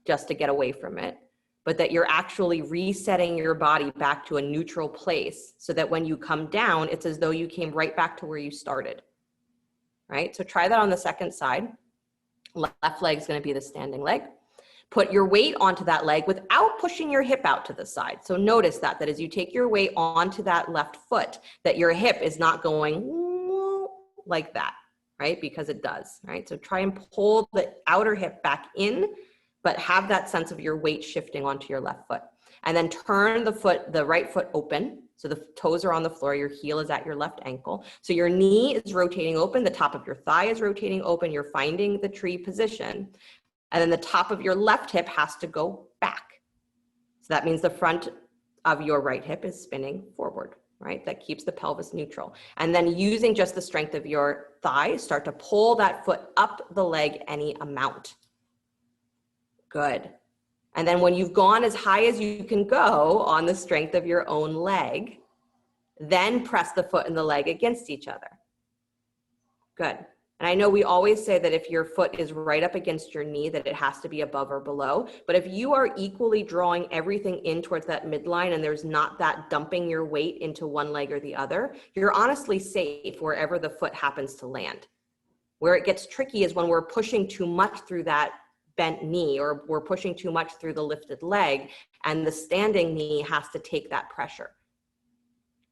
just to get away from it, but that you're actually resetting your body back to a neutral place so that when you come down, it's as though you came right back to where you started. Right? So try that on the second side. Left leg is going to be the standing leg. Put your weight onto that leg without pushing your hip out to the side. So notice that as you take your weight onto that left foot, that your hip is not going like that, right? Because it does, right? So try and pull the outer hip back in, but have that sense of your weight shifting onto your left foot. And then turn the right foot open. So the toes are on the floor, your heel is at your left ankle. So your knee is rotating open, the top of your thigh is rotating open, you're finding the tree position. And then the top of your left hip has to go back. So that means the front of your right hip is spinning forward, right? That keeps the pelvis neutral. And then using just the strength of your thigh, start to pull that foot up the leg any amount. Good. And then when you've gone as high as you can go on the strength of your own leg, then press the foot and the leg against each other. Good. And I know we always say that if your foot is right up against your knee, that it has to be above or below. But if you are equally drawing everything in towards that midline and there's not that dumping your weight into one leg or the other, you're honestly safe wherever the foot happens to land. Where it gets tricky is when we're pushing too much through that bent knee, or we're pushing too much through the lifted leg, and the standing knee has to take that pressure.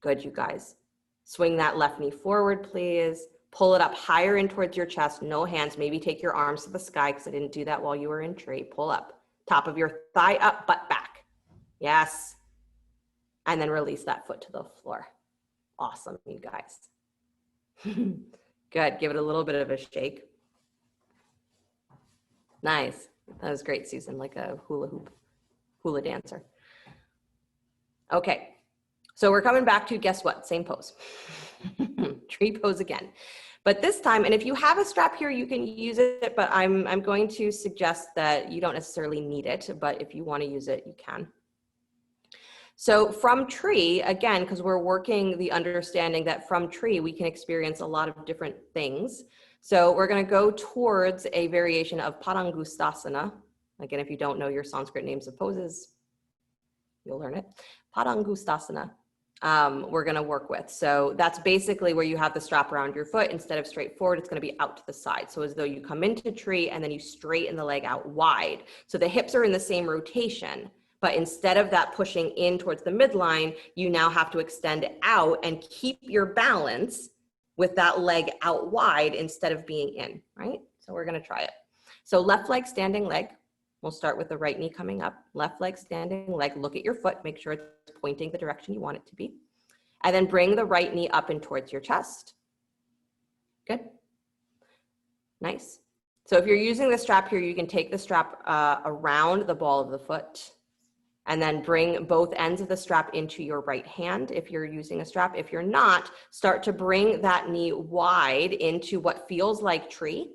Good, you guys. Swing that left knee forward, please. Pull it up higher in towards your chest, no hands. Maybe take your arms to the sky, because I didn't do that while you were in tree. Pull up. Top of your thigh up, butt back. Yes. And then release that foot to the floor. Awesome, you guys. Good. Give it a little bit of a shake. Nice. That was great, Susan, like a hula dancer. Okay. So we're coming back to, guess what? Same pose. Tree pose again. But this time, and if you have a strap here, you can use it, but I'm going to suggest that you don't necessarily need it, but if you want to use it, you can. So from tree, again, because we're working the understanding that from tree, we can experience a lot of different things. So we're going to go towards a variation of Padangustasana. Again, if you don't know your Sanskrit names of poses, you'll learn it. Padangustasana. We're going to work with. So that's basically where you have the strap around your foot. Instead of straight forward, it's going to be out to the side. So as though you come into tree and then you straighten the leg out wide. So the hips are in the same rotation, but instead of that pushing in towards the midline, you now have to extend out and keep your balance with that leg out wide instead of being in, right? So we're going to try it. So left leg, standing leg. We'll start with the right knee coming up. Left leg, standing leg. Look at your foot. Make sure it's pointing the direction you want it to be. And then bring the right knee up and towards your chest. Good. Nice. So if you're using the strap here, you can take the strap around the ball of the foot and then bring both ends of the strap into your right hand if you're using a strap. If you're not, start to bring that knee wide into what feels like tree.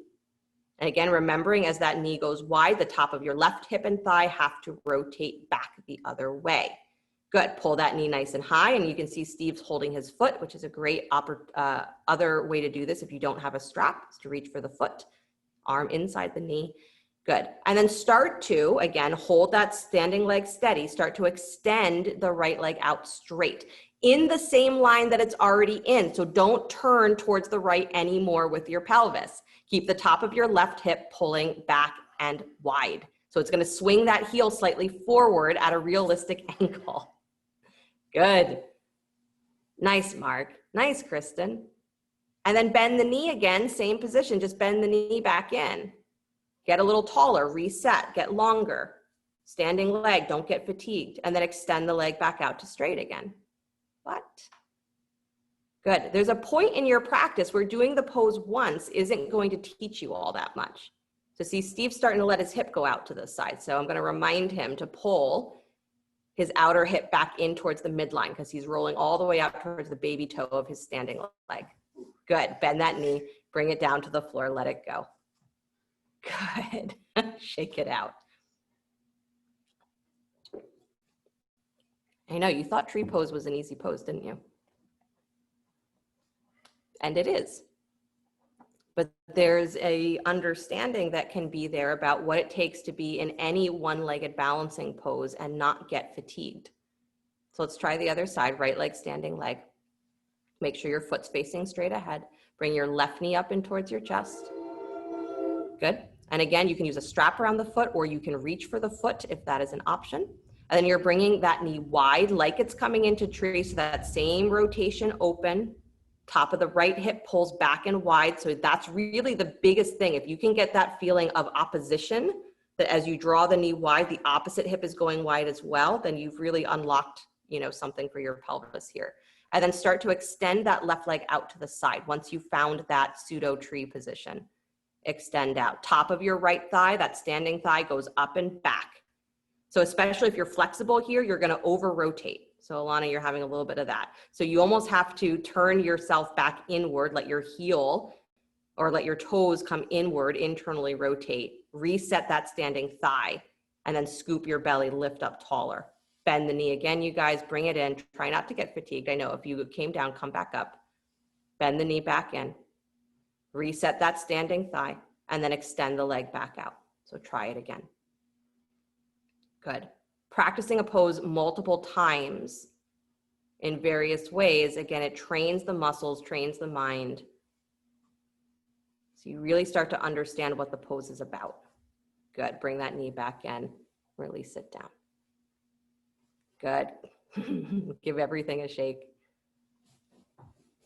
And again, remembering as that knee goes wide, the top of your left hip and thigh have to rotate back the other way. Good. Pull that knee nice and high. And you can see Steve's holding his foot, which is a great other way to do this if you don't have a strap, is to reach for the foot, arm inside the knee. Good. And then start to, again, hold that standing leg steady. Start to extend the right leg out straight in the same line that it's already in. So don't turn towards the right anymore with your pelvis. Keep the top of your left hip pulling back and wide. So it's going to swing that heel slightly forward at a realistic angle. Good. Nice, Mark. Nice, Kristen. And then bend the knee again, same position, just bend the knee back in. Get a little taller, reset, get longer. Standing leg, don't get fatigued. And then extend the leg back out to straight again. What? Good. There's a point in your practice where doing the pose once isn't going to teach you all that much. So see, Steve's starting to let his hip go out to the side. So I'm going to remind him to pull his outer hip back in towards the midline because he's rolling all the way out towards the baby toe of his standing leg. Good. Bend that knee, bring it down to the floor, let it go. Good. Shake it out. I know, you thought tree pose was an easy pose, didn't you? And it is. But there's a understanding that can be there about what it takes to be in any one-legged balancing pose and not get fatigued. So let's try the other side, right leg, standing leg. Make sure your foot's facing straight ahead. Bring your left knee up and towards your chest. Good. And again, you can use a strap around the foot or you can reach for the foot if that is an option. And then you're bringing that knee wide like it's coming into tree. So that same rotation open, top of the right hip pulls back and wide. So that's really the biggest thing. If you can get that feeling of opposition, that as you draw the knee wide, the opposite hip is going wide as well, then you've really unlocked, something for your pelvis here. And then start to extend that left leg out to the side once you found that pseudo tree position. Extend out. Top of your right thigh, that standing thigh goes up and back. So especially if you're flexible here, you're going to over rotate. So Alana, you're having a little bit of that. So you almost have to turn yourself back inward, let your heel or let your toes come inward, internally rotate, reset that standing thigh, and then scoop your belly, lift up taller. Bend the knee again, you guys, bring it in. Try not to get fatigued. I know if you came down, come back up. Bend the knee back in. Reset that standing thigh, and then extend the leg back out. So try it again. Good. Practicing a pose multiple times in various ways. Again, it trains the muscles, trains the mind. So you really start to understand what the pose is about. Good. Bring that knee back in. Release it down. Good. Give everything a shake.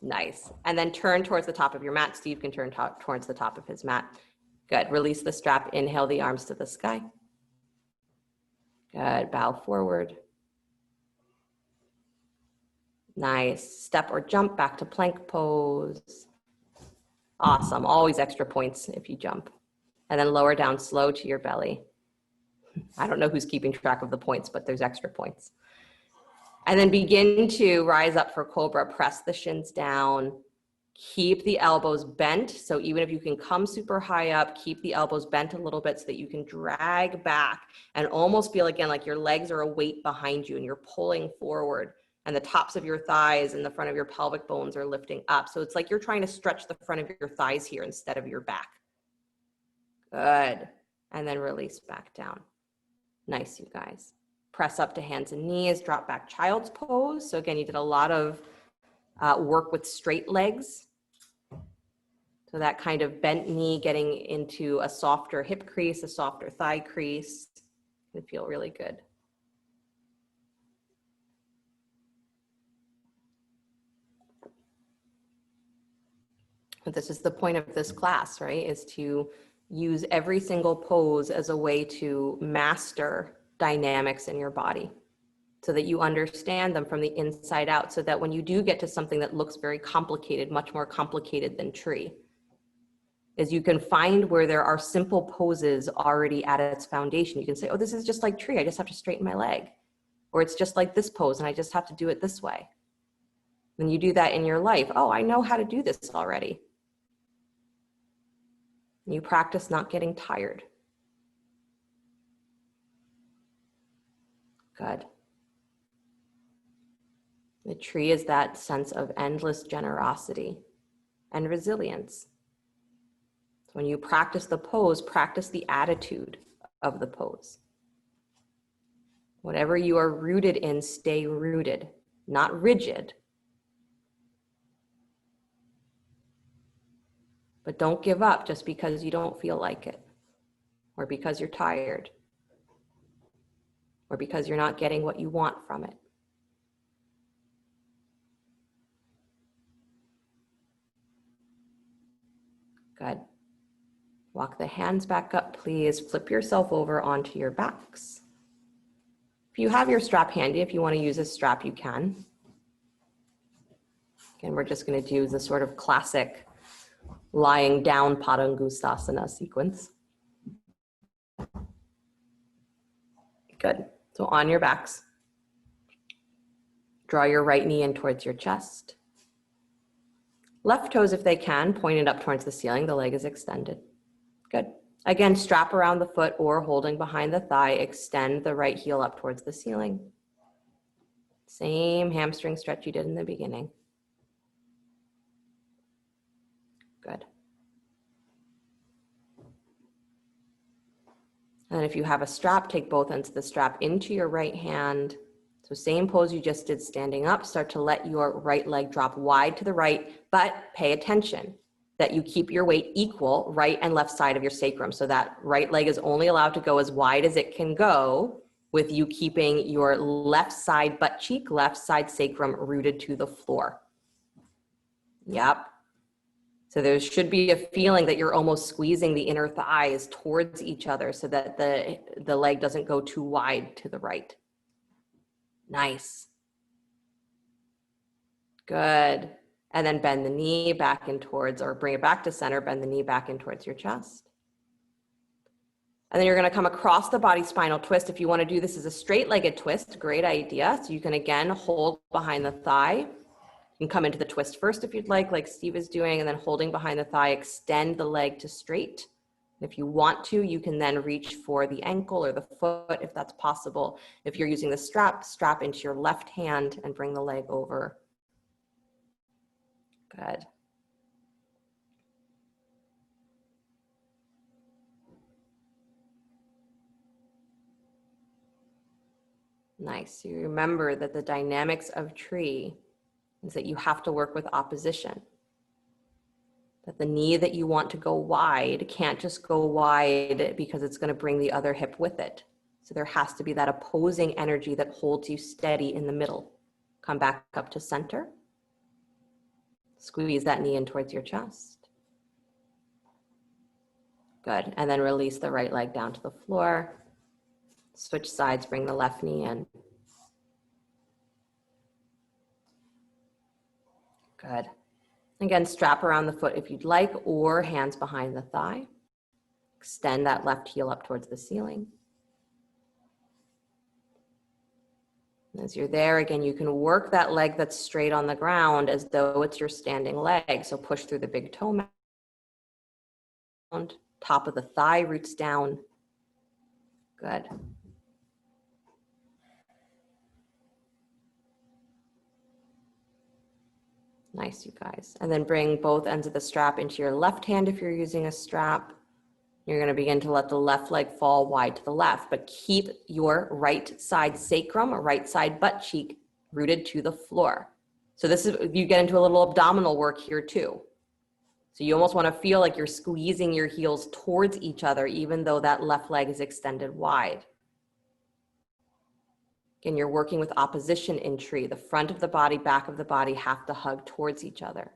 Nice. And then turn towards the top of your mat. Steve can turn towards the top of his mat. Good. Release the strap. Inhale the arms to the sky. Good. Bow forward. Nice. Step or jump back to plank pose. Awesome. Always extra points if you jump. And then lower down slow to your belly. I don't know who's keeping track of the points, but there's extra points. And then begin to rise up for cobra. Press the shins down. Keep the elbows bent. So even if you can come super high up, keep the elbows bent a little bit so that you can drag back and almost feel again like your legs are a weight behind you and you're pulling forward, and the tops of your thighs and the front of your pelvic bones are lifting up. So it's like you're trying to stretch the front of your thighs here instead of your back. Good. And then release back down. Nice, you guys. Press up to hands and knees, drop back child's pose. So again, you did a lot of work with straight legs. So that kind of bent knee getting into a softer hip crease, a softer thigh crease. It feel really good. But this is the point of this class, right? Is to use every single pose as a way to master dynamics in your body so that you understand them from the inside out, so that when you do get to something that looks very complicated, much more complicated than tree, is you can find where there are simple poses already at its foundation. You can say, oh, this is just like tree. I just have to straighten my leg. Or it's just like this pose and I just have to do it this way. When you do that in your life, oh, I know how to do this already. You practice not getting tired. Good. The tree is that sense of endless generosity and resilience. So when you practice the pose, practice the attitude of the pose. Whatever you are rooted in, stay rooted, not rigid. But don't give up just because you don't feel like it, or because you're tired, or because you're not getting what you want from it. Good. Walk the hands back up, please. Flip yourself over onto your backs. If you have your strap handy, if you want to use a strap, you can. Again, we're just going to do the sort of classic lying down Vrksasana sequence. Good. So on your backs, draw your right knee in towards your chest. Left toes, if they can, pointed up towards the ceiling. The leg is extended. Good. Again, strap around the foot or holding behind the thigh. Extend the right heel up towards the ceiling. Same hamstring stretch you did in the beginning. Good. And if you have a strap, take both ends of the strap into your right hand. So same pose you just did standing up. Start to let your right leg drop wide to the right, but pay attention that you keep your weight equal right and left side of your sacrum. So that right leg is only allowed to go as wide as it can go, with you keeping your left side butt cheek, left side sacrum rooted to the floor. Yep. So there should be a feeling that you're almost squeezing the inner thighs towards each other so that the leg doesn't go too wide to the right. Nice. Good. And then bend the knee back in towards, or bring it back to center, bend the knee back in towards your chest. And then you're going to come across the body, spinal twist. If you want to do this as a straight-legged twist, great idea. So you can again hold behind the thigh. You can come into the twist first if you'd like Steve is doing, and then holding behind the thigh, extend the leg to straight. If you want to, you can then reach for the ankle or the foot if that's possible. If you're using the strap, strap into your left hand and bring the leg over. Good. Nice. You remember that the dynamics of tree is that you have to work with opposition. That the knee that you want to go wide can't just go wide because it's going to bring the other hip with it. So there has to be that opposing energy that holds you steady in the middle. Come back up to center. Squeeze that knee in towards your chest. Good. And then release the right leg down to the floor. Switch sides, bring the left knee in. Good. Again, strap around the foot if you'd like, or hands behind the thigh. Extend that left heel up towards the ceiling. As you're there, again, you can work that leg that's straight on the ground as though it's your standing leg. So push through the big toe mound, top of the thigh roots down. Good. Nice, you guys. And then bring both ends of the strap into your left hand if you're using a strap. You're going to begin to let the left leg fall wide to the left, but keep your right side sacrum or right side butt cheek rooted to the floor. So this is, you get into a little abdominal work here too. So you almost want to feel like you're squeezing your heels towards each other, even though that left leg is extended wide. Again, you're working with opposition in tree. The front of the body, back of the body have to hug towards each other.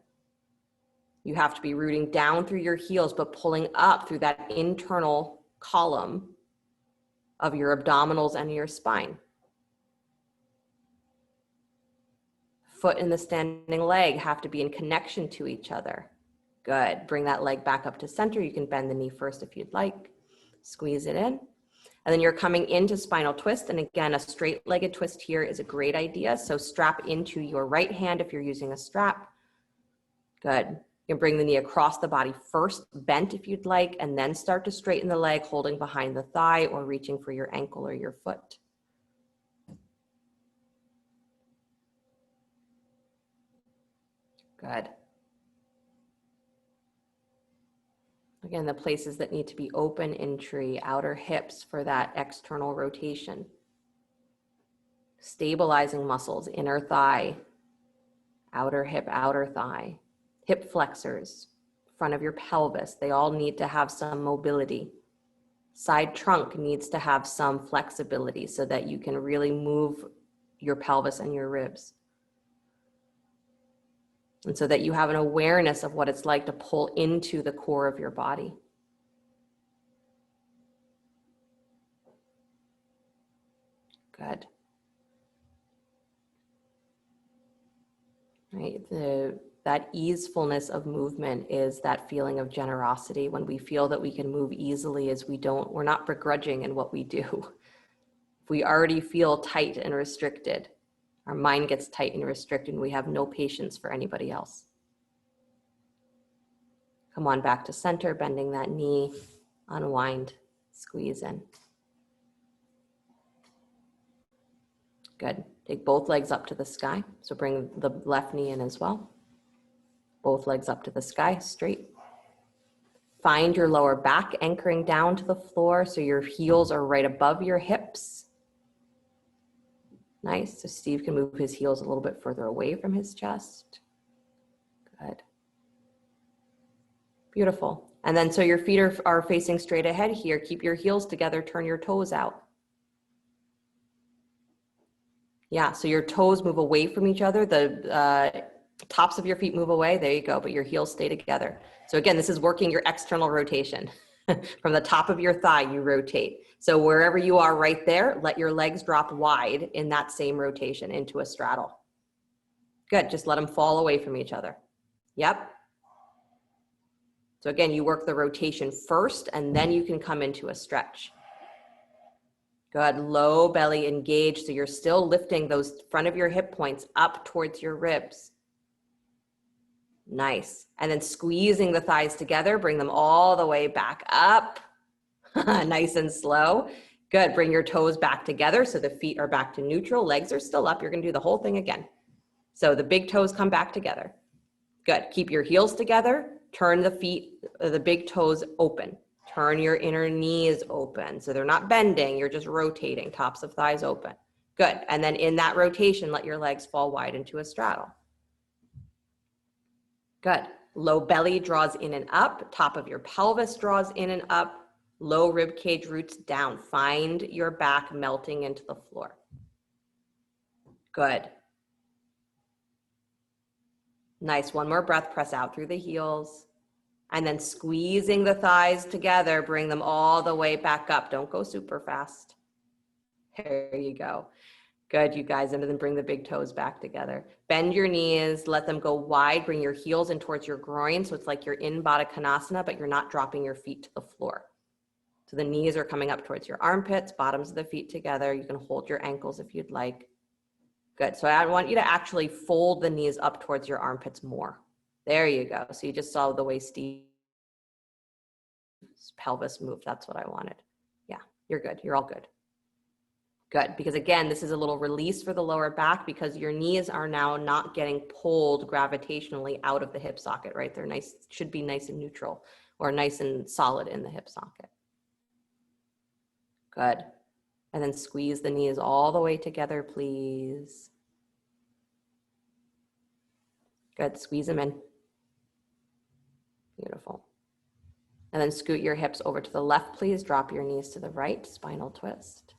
You have to be rooting down through your heels, but pulling up through that internal column of your abdominals and your spine. Foot and the standing leg have to be in connection to each other. Good. Bring that leg back up to center. You can bend the knee first if you'd like. Squeeze it in. And then you're coming into spinal twist. And again, a straight-legged twist here is a great idea. So strap into your right hand if you're using a strap. Good. You can bring the knee across the body first, bent if you'd like, and then start to straighten the leg, holding behind the thigh or reaching for your ankle or your foot. Good. Again, the places that need to be open in tree, outer hips for that external rotation. Stabilizing muscles, inner thigh, outer hip, outer thigh. Hip flexors, front of your pelvis, they all need to have some mobility. Side trunk needs to have some flexibility so that you can really move your pelvis and your ribs. And so that you have an awareness of what it's like to pull into the core of your body. Good. Right, that easefulness of movement is that feeling of generosity when we feel that we can move easily as we're not begrudging in what we do. If we already feel tight and restricted, our mind gets tight and restricted and we have no patience for anybody else. Come on back to center, bending that knee, unwind, squeeze in. Good. Take both legs up to the sky. So bring the left knee in as well. Both legs up to the sky, straight. Find your lower back anchoring down to the floor so your heels are right above your hips. Nice. So Steve can move his heels a little bit further away from his chest. Good. Beautiful. And then so your feet are facing straight ahead here. Keep your heels together, turn your toes out. Yeah, so your toes move away from each other. The tops of your feet move away. There you go, but your heels stay together. So again, this is working your external rotation. From the top of your thigh, you rotate. So wherever you are right there, let your legs drop wide in that same rotation into a straddle. Good, just let them fall away from each other. Yep. So again, you work the rotation first, and then you can come into a stretch. Good, low belly engaged, so you're still lifting those front of your hip points up towards your ribs. Nice. And then squeezing the thighs together, bring them all the way back up. Nice and slow. Good, bring your toes back together so the feet are back to neutral, legs are still up. You're gonna do the whole thing again. So the big toes come back together. Good, keep your heels together, turn the feet, the big toes open. Turn your inner knees open. So they're not bending, you're just rotating, tops of thighs open. Good, and then in that rotation, let your legs fall wide into a straddle. Good, Low belly draws in and up. Top of your pelvis draws in and up. Low rib cage roots down. Find your back melting into the floor. Good. Nice. One more breath. Press out through the heels. And then squeezing the thighs together, bring them all the way back up. Don't go super fast. There you go. Good, you guys. And then bring the big toes back together. Bend your knees, let them go wide. Bring your heels in towards your groin. So it's like you're in Baddha Konasana, but you're not dropping your feet to the floor. So the knees are coming up towards your armpits, bottoms of the feet together. You can hold your ankles if you'd like. Good. So I want you to actually fold the knees up towards your armpits more. There you go. So you just saw the way Steve's pelvis moved. That's what I wanted. Yeah, you're good. You're all good. Good, because again, this is a little release for the lower back because your knees are now not getting pulled gravitationally out of the hip socket, right? They're nice, should be nice and neutral or nice and solid in the hip socket. Good. And then squeeze the knees all the way together, please. Good, squeeze them in. Beautiful. And then scoot your hips over to the left, please. Drop your knees to the right, spinal twist.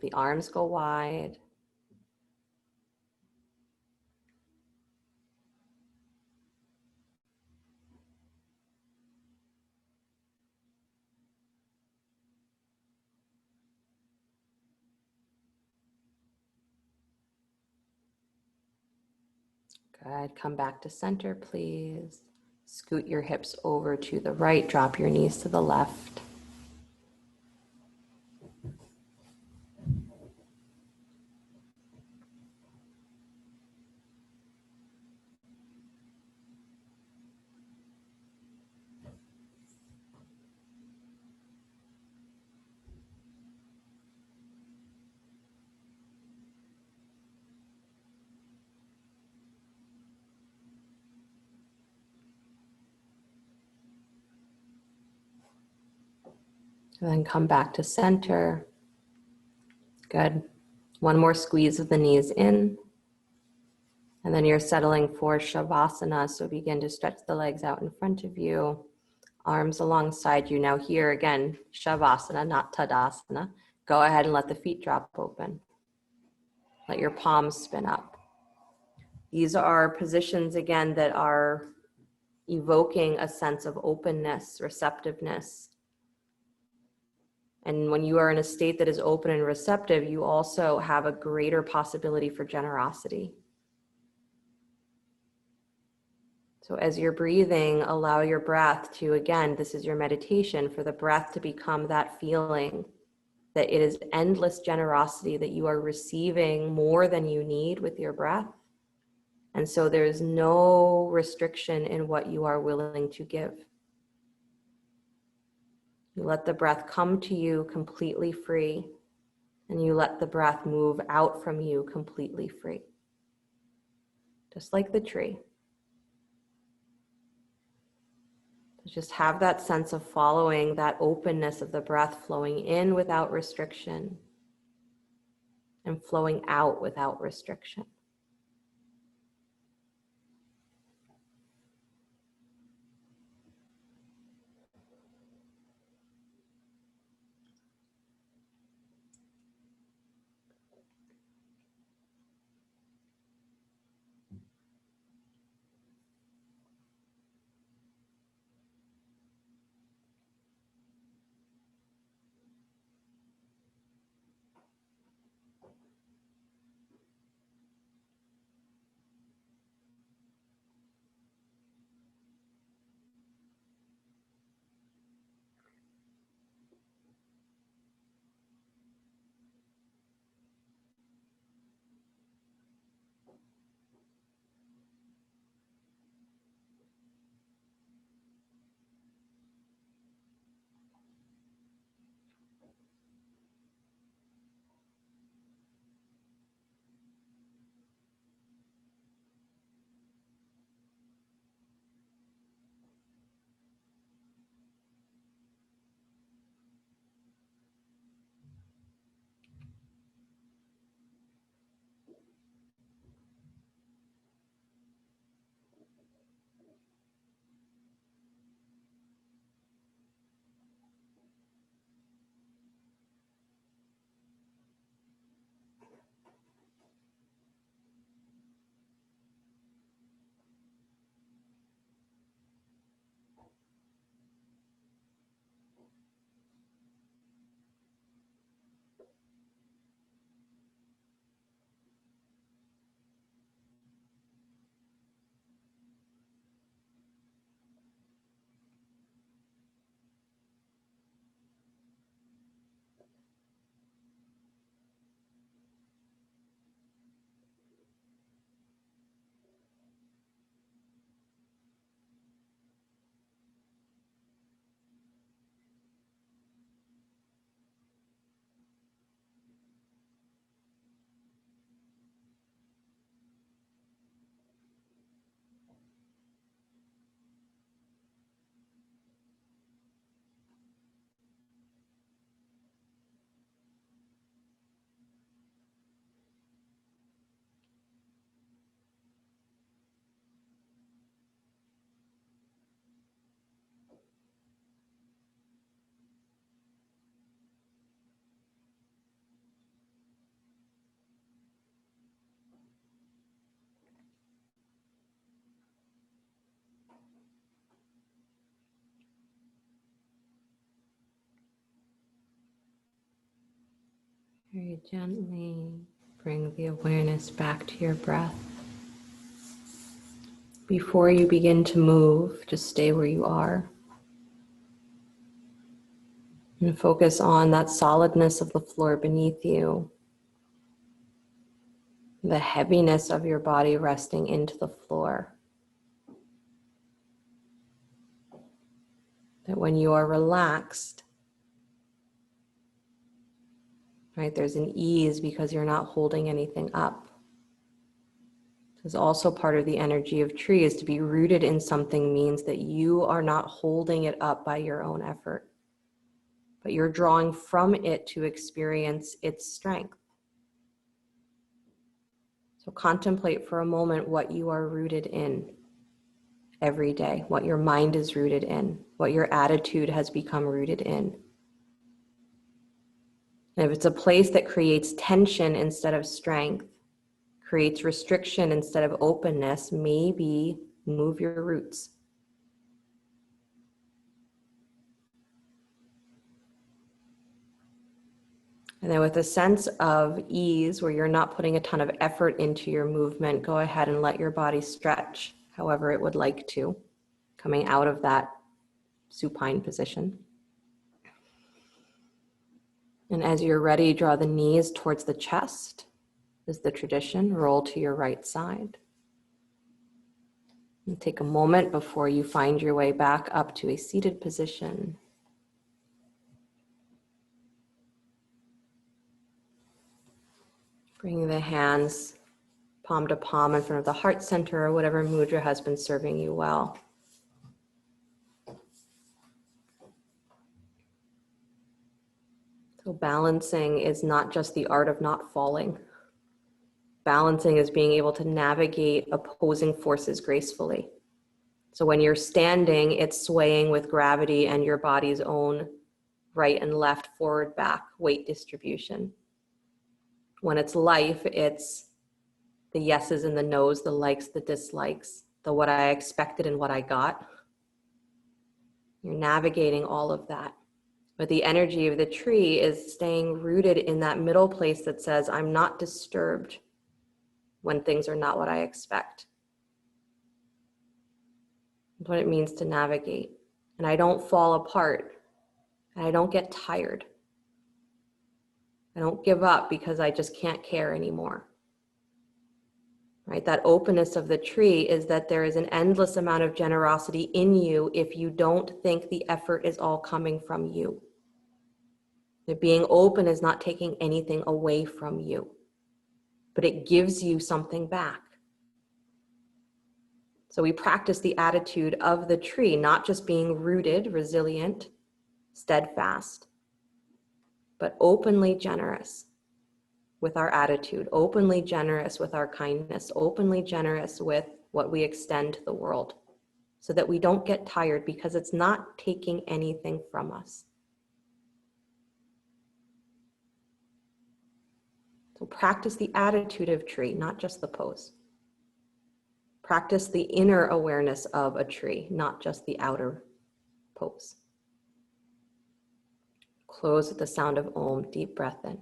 The arms go wide. Good, come back to center, please. Scoot your hips over to the right, drop your knees to the left. And then come back to center. Good. One more squeeze of the knees in. And then you're settling for Shavasana. So begin to stretch the legs out in front of you, arms alongside you. Now here again, Shavasana, not Tadasana. Go ahead and let the feet drop open. Let your palms spin up. These are positions again that are evoking a sense of openness, receptiveness. And when you are in a state that is open and receptive, you also have a greater possibility for generosity. So as you're breathing, allow your breath to, again, this is your meditation, for the breath to become that feeling that it is endless generosity, that you are receiving more than you need with your breath. And so there's no restriction in what you are willing to give. You let the breath come to you completely free, and you let the breath move out from you completely free. Just like the tree. Just have that sense of following that openness of the breath flowing in without restriction and flowing out without restriction. Very gently bring the awareness back to your breath. Before you begin to move, just stay where you are. And focus on that solidness of the floor beneath you, the heaviness of your body resting into the floor. That when you are relaxed, right, there's an ease because you're not holding anything up. This is also part of the energy of tree, is to be rooted in something means that you are not holding it up by your own effort, but you're drawing from it to experience its strength. So contemplate for a moment what you are rooted in every day, what your mind is rooted in, what your attitude has become rooted in. And if it's a place that creates tension instead of strength, creates restriction instead of openness, maybe move your roots. And then with a sense of ease, where you're not putting a ton of effort into your movement, go ahead and let your body stretch however it would like to, coming out of that supine position. And as you're ready, draw the knees towards the chest, is the tradition. Roll to your right side. And take a moment before you find your way back up to a seated position. Bring the hands palm to palm in front of the heart center, or whatever mudra has been serving you well. So balancing is not just the art of not falling. Balancing is being able to navigate opposing forces gracefully. So when you're standing, it's swaying with gravity and your body's own right and left, forward, back, weight distribution. When it's life, it's the yeses and the nos, the likes, the dislikes, the what I expected and what I got. You're navigating all of that. But the energy of the tree is staying rooted in that middle place that says, I'm not disturbed when things are not what I expect. That's what it means to navigate. And I don't fall apart. And I don't get tired. I don't give up because I just can't care anymore. Right? That openness of the tree is that there is an endless amount of generosity in you if you don't think the effort is all coming from you. That being open is not taking anything away from you, but it gives you something back. So we practice the attitude of the tree, not just being rooted, resilient, steadfast, but openly generous with our attitude, openly generous with our kindness, openly generous with what we extend to the world, so that we don't get tired because it's not taking anything from us. So practice the attitude of tree, not just the pose. Practice the inner awareness of a tree, not just the outer pose. Close with the sound of Om, deep breath in.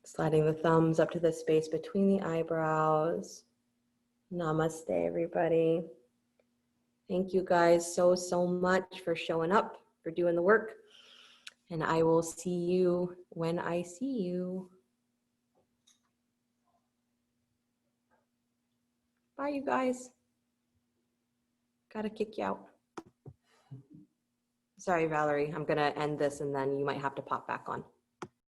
Sliding the thumbs up to the space between the eyebrows. Namaste, everybody. Thank you guys so much for showing up, for doing the work. And I will see you when I see you. Bye, you guys. Gotta kick you out. Sorry, Valerie. I'm gonna end this and then you might have to pop back on.